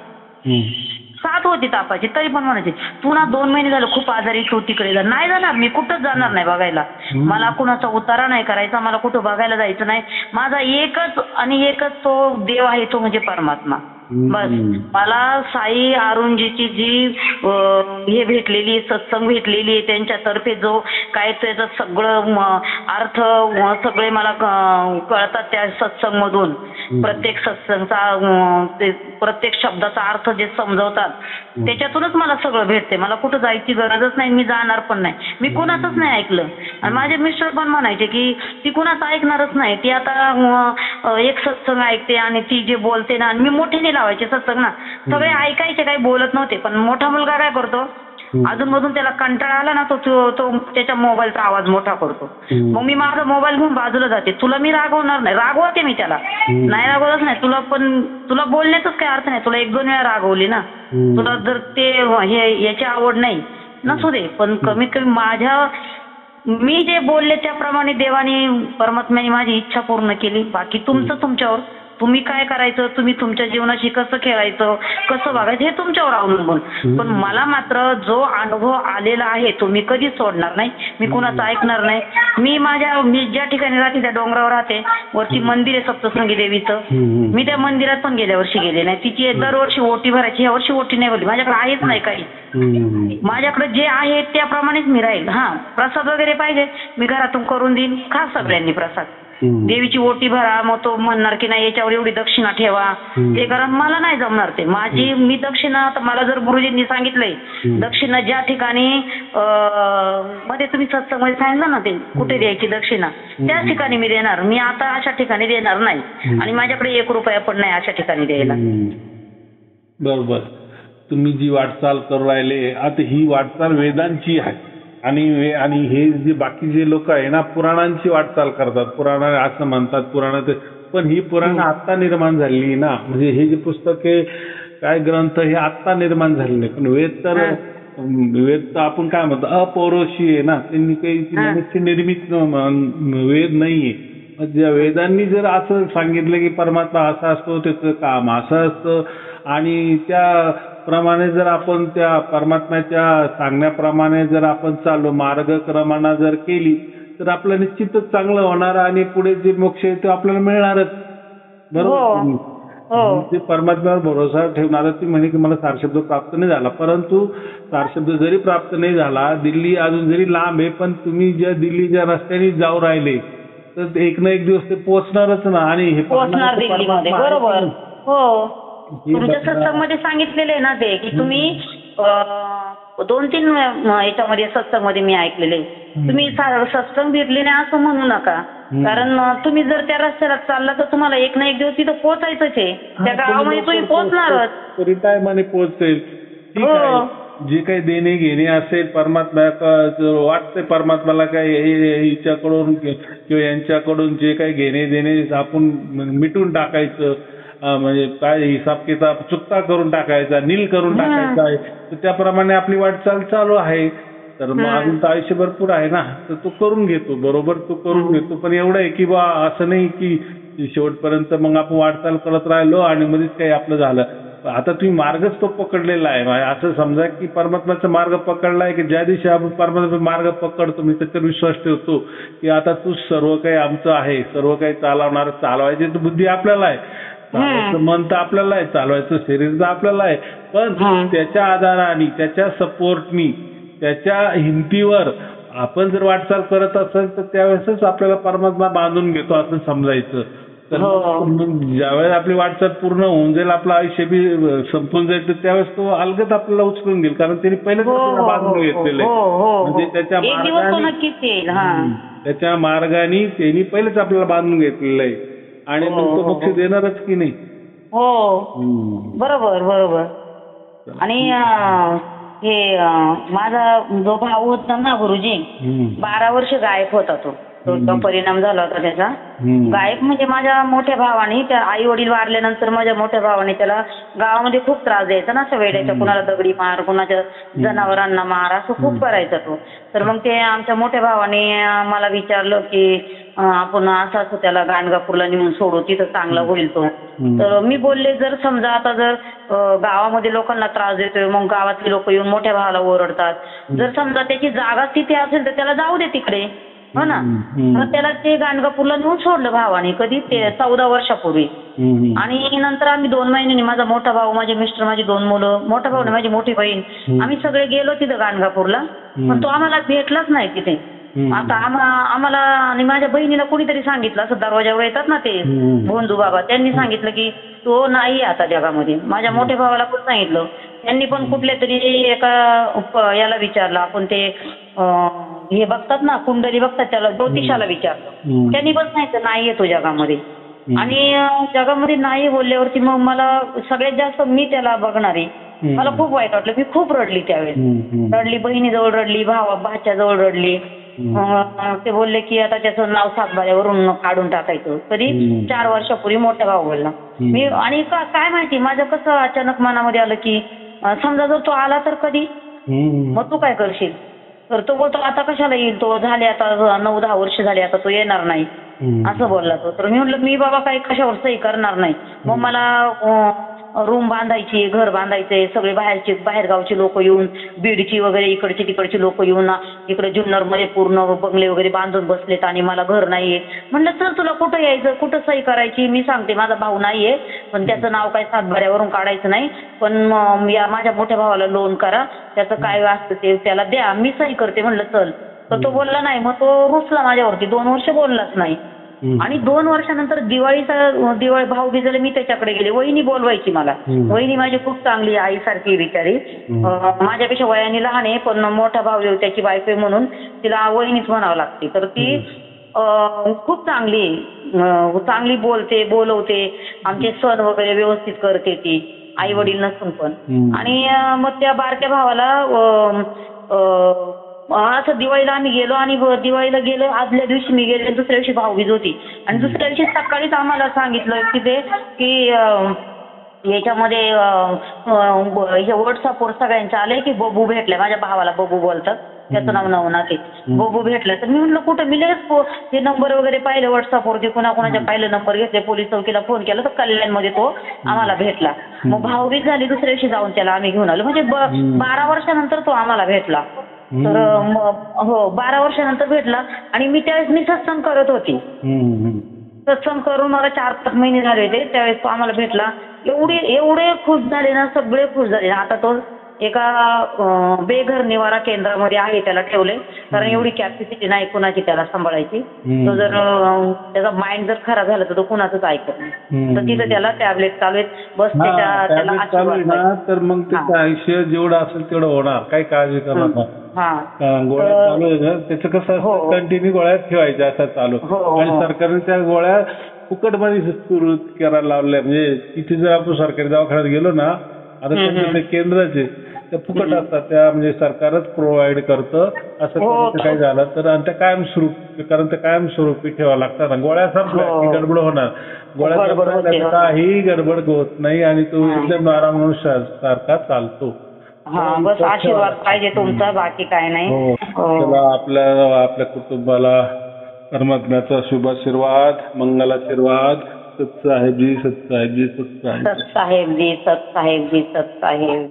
7 होती तापाची, तरी पण म्हणायचे तू ना 2 महिने झाले खूप आजारी, तू तिकडे जा. नाही जाणार, मी कुठंच जाणार नाही बघायला. मला कुणाचा उतारा नाही करायचा, मला कुठं बघायला जायचं नाही. माझा एकच आणि एकच तो देव आहे, तो म्हणजे परमात्मा. बस मला साई अरुणजीची जी हे भेटलेली सत्संग भेटलेली आहे त्यांच्यातर्फे जो काय त्याचं सगळं अर्थ सगळे मला कळतात त्या सत्संग मधून. प्रत्येक सत्संगचा प्रत्येक शब्दाचा अर्थ जे समजवतात त्याच्यातूनच मला सगळं भेटते. मला कुठं जायची गरजच नाही, मी जाणार पण नाही. मी कुणाचंच नाही ऐकलं. आणि माझे मिस्टर पण म्हणायचे की ती कुणाचं ऐकणारच नाही, ती आता एक सत्संग ऐकते आणि ती जे बोलते ना, आणि मी मोठ्याने लावायचे सत्संग ना, सगळे ऐकायचे, काही बोलत नव्हते. पण मोठा मुलगा काय करतो, अजून मधून त्याला कंटाळा आला ना, तो त्याच्या मोबाईलचा आवाज मोठा करतो. मग मी माझा मोबाईल घेऊन बाजूला जाते. तुला मी रागवणार नाही, रागवते मी त्याला, नाही रागवतच नाही. तुला बोलण्याचाच काही अर्थ नाही. तुला 1-2 वेळा रागवली ना, तुला जर ते याची आवड नाही नसू दे, पण कमीत कमी मी जे बोलले त्याप्रमाणे देवाने परमात्म्याने माझी इच्छा पूर्ण केली. बाकी तुमचं तुमच्यावर, तुम्ही काय करायचं, तुम्ही तुमच्या जीवनाशी कसं खेळायचं, कसं वागायचं हे तुमच्यावर अवलंबून. पण मला मात्र जो अनुभव आलेला आहे तो मी कधीच सोडणार नाही. मी कुणाचं ऐकणार नाही. मी ज्या ठिकाणी राहते त्या डोंगरावर राहते, वरती मंदिर आहे सप्तशृंगी देवीचं. मी त्या मंदिरात पण गेल्या वर्षी गेले नाही. तिची दरवर्षी ओटी भरायची, ह्या वर्षी ओटी नाही भरली. माझ्याकडे आहेच नाही काही. माझ्याकडे जे आहे त्याप्रमाणेच मी राहील. प्रसाद वगैरे पाहिजे मी घरातून करून देईन, खा सगळ्यांनी प्रसाद. देवीची ओटी भरा, मग तो म्हणणार की नाही याच्यावर एवढी दक्षिणा ठेवा, ते करा. मला नाही जमणार ते. मी दक्षिणा, तर मला जर गुरुजींनी सांगितलंय दक्षिणा ज्या ठिकाणी मध्ये तुम्ही सत्संगमध्ये सांगितलं ना ते कुठे द्यायची दक्षिणा, त्याच ठिकाणी मी देणार. मी आता अशा ठिकाणी देणार नाही, आणि माझ्याकडे 1 रुपया पण नाही अशा ठिकाणी द्यायला.
बरोबर. तुम्ही जी वाटचाल करू राहिले आता ही वाटचाल वेदांची आहे, आणि हे जे बाकीचे लोक आहे ना पुराणांची वाटचाल करतात. पुराण असं म्हणतात, पुराणात पण ही पुराण आत्ता निर्माण झालेली ना. म्हणजे हे जे पुस्तके काय ग्रंथ हे आत्ता निर्माण झालेले नाही. पण वेद तर आपण काय म्हणतो अपौरुषी आहे ना, त्यांनी काही निर्मित वेद नाहीये. ज्या वेदांनी जर असं सांगितलं की परमात्मा असा असतो, त्याचं काम असं असतं, आणि त्याप्रमाणे जर आपण त्या परमात्म्याच्या सांगण्याप्रमाणे जर आपण चाललो, मार्गक्रमणा जर केली तर आपलं निश्चितच चांगलं होणार, आणि पुढे जे मोक्ष आहे ते आपल्याला मिळणारच. बरोबर. ते परमात्म्यावर भरोसा ठेवणार. ती म्हणे की मला सारशब्द प्राप्त नाही झाला, परंतु सारशब्द जरी प्राप्त नाही झाला, दिल्ली अजून जरी लांब आहे, पण तुम्ही ज्या दिल्लीच्या रस्त्याने जाऊ राहिले तर एक ना एक दिवस ते पोहोचणारच ना. आणि हे
पोहोचणार दिल्लीमध्ये. बरोबर. हो, तुमच्या सत्संगमध्ये सांगितलेलं आहे ना ते की तुम्ही 2-3 याच्यामध्ये सत्संगमध्ये मी ऐकलेले, तुम्ही सत्संग भेटले नाही असं म्हणू नका. कारण तुम्ही जर त्या रस्त्याला चालला तर तुम्हाला एक ना एक दिवस तिथं पोहोचायचंच आहे. त्या गावामध्ये तुम्ही पोहोचणारच.
तरी टायमाने पोहोचेल. ठीक आहे. जे काही देणे घेणे असेल परमात्मा वाटतंय परमात्म्याला काय हिच्याकडून किंवा यांच्याकडून जे काही घेणे देणे आपण मिटून टाकायचं, म्हणजे काय हिसाब किताब चुकता करून टाकायचा, नील करून टाकायचा आहे. तर त्याप्रमाणे आपली वाटचाल चालू आहे. तर मग अजून तर आयुष्य भरपूर आहे ना, तर तो करून घेतो. बरोबर, तो करून घेतो. पण एवढं आहे की बा असं नाही की शेवटपर्यंत मग आपण वाटचाल करत राहिलो आणि मध्येच काही आपलं झालं. आता तुम्ही मार्गच तो पकडलेला आहे. असं समजा की परमात्म्याचा मार्ग पकडला आहे की ज्या दिवशी आपण परमात्मा मार्ग पकडतो मी त्याच्यावर विश्वास ठेवतो की आता तू सर्व काही आमचं आहे, सर्व काही चालवणार, चालवायची तर बुद्धी आपल्याला आहे, चालवायचं मन तर आपल्याला आहे, चालवायचं शरीर तर आपल्याला आहे. पण त्याच्या आधाराने, त्याच्या सपोर्टनी, त्याच्या हिमतीवर आपण जर वाटचाल करत असेल तर त्यावेळेसच आपल्याला परमात्मा बांधून घेतो असं समजायचं. तर ज्यावेळेस आपली वाटचाल पूर्ण होऊन जाईल, आपलं आयुष्य बी संपून जाईल, तर त्यावेळेस तो अलगद आपल्याला उचलून घेईल. कारण त्यांनी पहिलेच बांधून घेतलेलं आहे. म्हणजे त्याच्या मार्गाने त्यांनी पहिलेच आपल्याला बांधून घेतलेलं आहे, आणि मग तो मोक्ष देणारच की नाही.
हो, बरोबर बरोबर. आणि हे माझा जो भाऊ होता ना गुरुजी, 12 वर्ष गायब होता तो. परिणाम झाला होता त्याचा. गायब म्हणजे माझ्या मोठ्या भावाने, त्या आई वडील वारल्यानंतर माझ्या मोठ्या भावाने त्याला गावामध्ये खूप त्रास द्यायचा ना, वेड्याच्या, कुणाला दगडी मार, कुणाच्या जनावरांना मार, असं खूप करायचा तो. तर मग ते आमच्या मोठ्या भावाने मला विचारलं की आपण असं त्याला गाणगापूरला नेऊन सोडू, तिथं चांगला होईल तो. तर मी बोलले जर समजा आता जर गावामध्ये लोकांना त्रास देतोय, मग गावातले लोक येऊन मोठ्या भावाला ओरडतात, जर समजा त्याची जागा तिथे असेल तर त्याला जाऊ दे तिकडे. हो ना. मग त्याला ते गाणगापूरला नेऊन सोडलं भावाने, कधी ते 14 वर्षापूर्वी. आणि नंतर आम्ही 2 महिन्यांनी, माझा मोठा भाऊ, माझे मिस्टर, माझी 2 मुलं, मोठा भाऊ आणि माझी मोठी बहीण, आम्ही सगळे गेलो तिथं गाणगापूरला. पण तो आम्हाला भेटलाच नाही तिथे. आता आम्हाला आणि माझ्या बहिणीला कुणीतरी सांगितलं, असं दरवाजावर येतात ना ते भोंदू बाबा, त्यांनी सांगितलं की तो नाही आता जगामध्ये. माझ्या मोठ्या भावाला पण सांगितलं, त्यांनी पण कुठल्या तरी एका याला विचारलं, आपण ते हे बघतात ना, कुंडली बघतात, त्याला ज्योतिषाला विचारलं, त्यांनी पण सांगितलं नाही येतो जगामध्ये. आणि जगामध्ये नाही बोलल्यावरती मग मला सगळ्यात जास्त मी त्याला बघणारे, मला खूप वाईट वाटलं. मी खूप रडली त्यावेळेस, रडली, बहिणीजवळ रडली, भाच्याजवळ रडली. ते बोलले की आता त्याचं नाव सातबाऱ्यावरून काढून टाकायचं. कधी 4 वर्षापूर्वी मोठा भाऊ बोलला. मी आणि काय माहिती माझं कसं अचानक मनामध्ये आलं की समजा जर तो आला तर कधी, मग तू काय करशील. तर तो बोलतो आता कशाला येईल, तो झाले आता 9-10 वर्ष झाले, आता तो येणार नाही, असं बोलला तो. तर मी म्हटलं मी बाबा काही कशावर सही करणार नाही. मग मला रूम बांधायची, घर बांधायचंय, सगळे बाहेरगावची लोक येऊन, बीडची वगैरे इकडची तिकडची लोक येऊन इकडे जुन्नरमध्ये पूर्ण बंगले वगैरे बांधून बसलेत आणि मला घर नाहीये. म्हणलं चल तुला कुठं यायचं, कुठं सही करायची, मी सांगते. माझा भाऊ नाहीये, पण त्याचं नाव काही सातबाऱ्यावरून काढायचं नाही, पण या माझ्या मोठ्या भावाला लोन करा, त्याचं काय असतं ते त्याला द्या, मी सही करते. म्हणलं चल. तर तो बोलला नाही. मग तो रुसला माझ्यावरती, 2 वर्ष बोललाच नाही. आणि 2 वर्षानंतर दिवाळी भाऊबीजेला मी त्याच्याकडे गेले. वहिनी बोलवायची मला. वहिनी माझी खूप चांगली आईसारखी बिचारी, माझ्यापेक्षा वयाने लहान आहे, पण मोठा भाऊ त्याची बायको म्हणून तिला वहिनीच म्हणावं लागते. तर ती खूप चांगली, चांगली बोलते, बोलवते, आमचे सण वगैरे व्यवस्थित करते ती, आई वडील नसून पण. आणि मग त्या बारक्या भावाला असं दिवाळीला आम्ही गेलो, आणि दिवाळीला गेलो, आदल्या दिवशी मी गेले, दुसऱ्या दिवशी भाऊबीज होती, आणि दुसऱ्या दिवशी सकाळीच आम्हाला सांगितलं की ते की याच्यामध्ये व्हॉट्सअपवर सगळ्यांचे आले की बबू भेटले. माझ्या भावाला बबू बोलतात, त्याचं नाव नवनाथ आहे. बबू भेटलं. तर मी म्हणलं कुठं, मी लगेच ते नंबर वगैरे पाहिले व्हॉट्सअपवरती, कुणाकुणाच्या पाहिले नंबर घेतले, पोलीस चौकीला फोन केला, तर कल्याणमध्ये तो आम्हाला भेटला. मग भाऊबीज झाली, दुसऱ्या दिवशी जाऊन त्याला आम्ही घेऊन आलो. म्हणजे 12 वर्षानंतर तो आम्हाला भेटला. तर हो, 12 वर्षानंतर भेटला. आणि मी त्यावेळेस मी सत्संग करत होती. सत्संग करून मला 4-5 महिने झाले होते, त्यावेळेस तो आम्हाला भेटला. एवढे खुश झाले ना, सगळे खुश झाले. आता तो एका बेघर निवारा केंद्रामध्ये आहे, त्याला ठेवले, कारण एवढी कॅपॅसिटी नाही कुणाची त्याला सांभाळायची. तो जर त्याचा माइंड जर खराब झाला तर तो कुणाचंच ऐकत नाही. तर तिथं त्याला टॅबलेट चालू आहेत, बस त्याला आशीर्वाद.
तर मग त्याचं आयुष्य जेवढं असेल तेवढं होणार, काही काळजी करू नका. गोळ्या चालू आहे ना, त्याचं कसं असतं, कंटिन्यू गोळ्या ठेवायच्या असं चालू. आणि सरकारने त्या गोळ्या फुकटमध्ये सुरू करायला लावल्या. म्हणजे इथे जर आपण सरकारी दवाखान्यात गेलो ना, आता त्यांचं ते केंद्राचे त्या फुकट असतात, त्या म्हणजे सरकारच प्रोव्हाइड करतं. असं काही झालं तर, आणि त्या कायमस्वरूपी, कारण त्या कायमस्वरूपी ठेवावं लागतात ना. गोळ्या संपल्या की गडबड होणार, गोळ्या संपल्या काही गडबड होत नाही, आणि तो एकदम आराम मनुष्य सारखा चालतो.
बस आशीर्वाद पाहिजे तुमचा, बाकी काय नाही.
चला, आपल्या कुटुंबाला परमात्म्याचा शुभाशीर्वाद, मंगलाशीर्वाद. सत साहेबजी, सत साहेबजी, सत साहेब,
सत साहेबजी, सत साहेबजी, सत साहेब.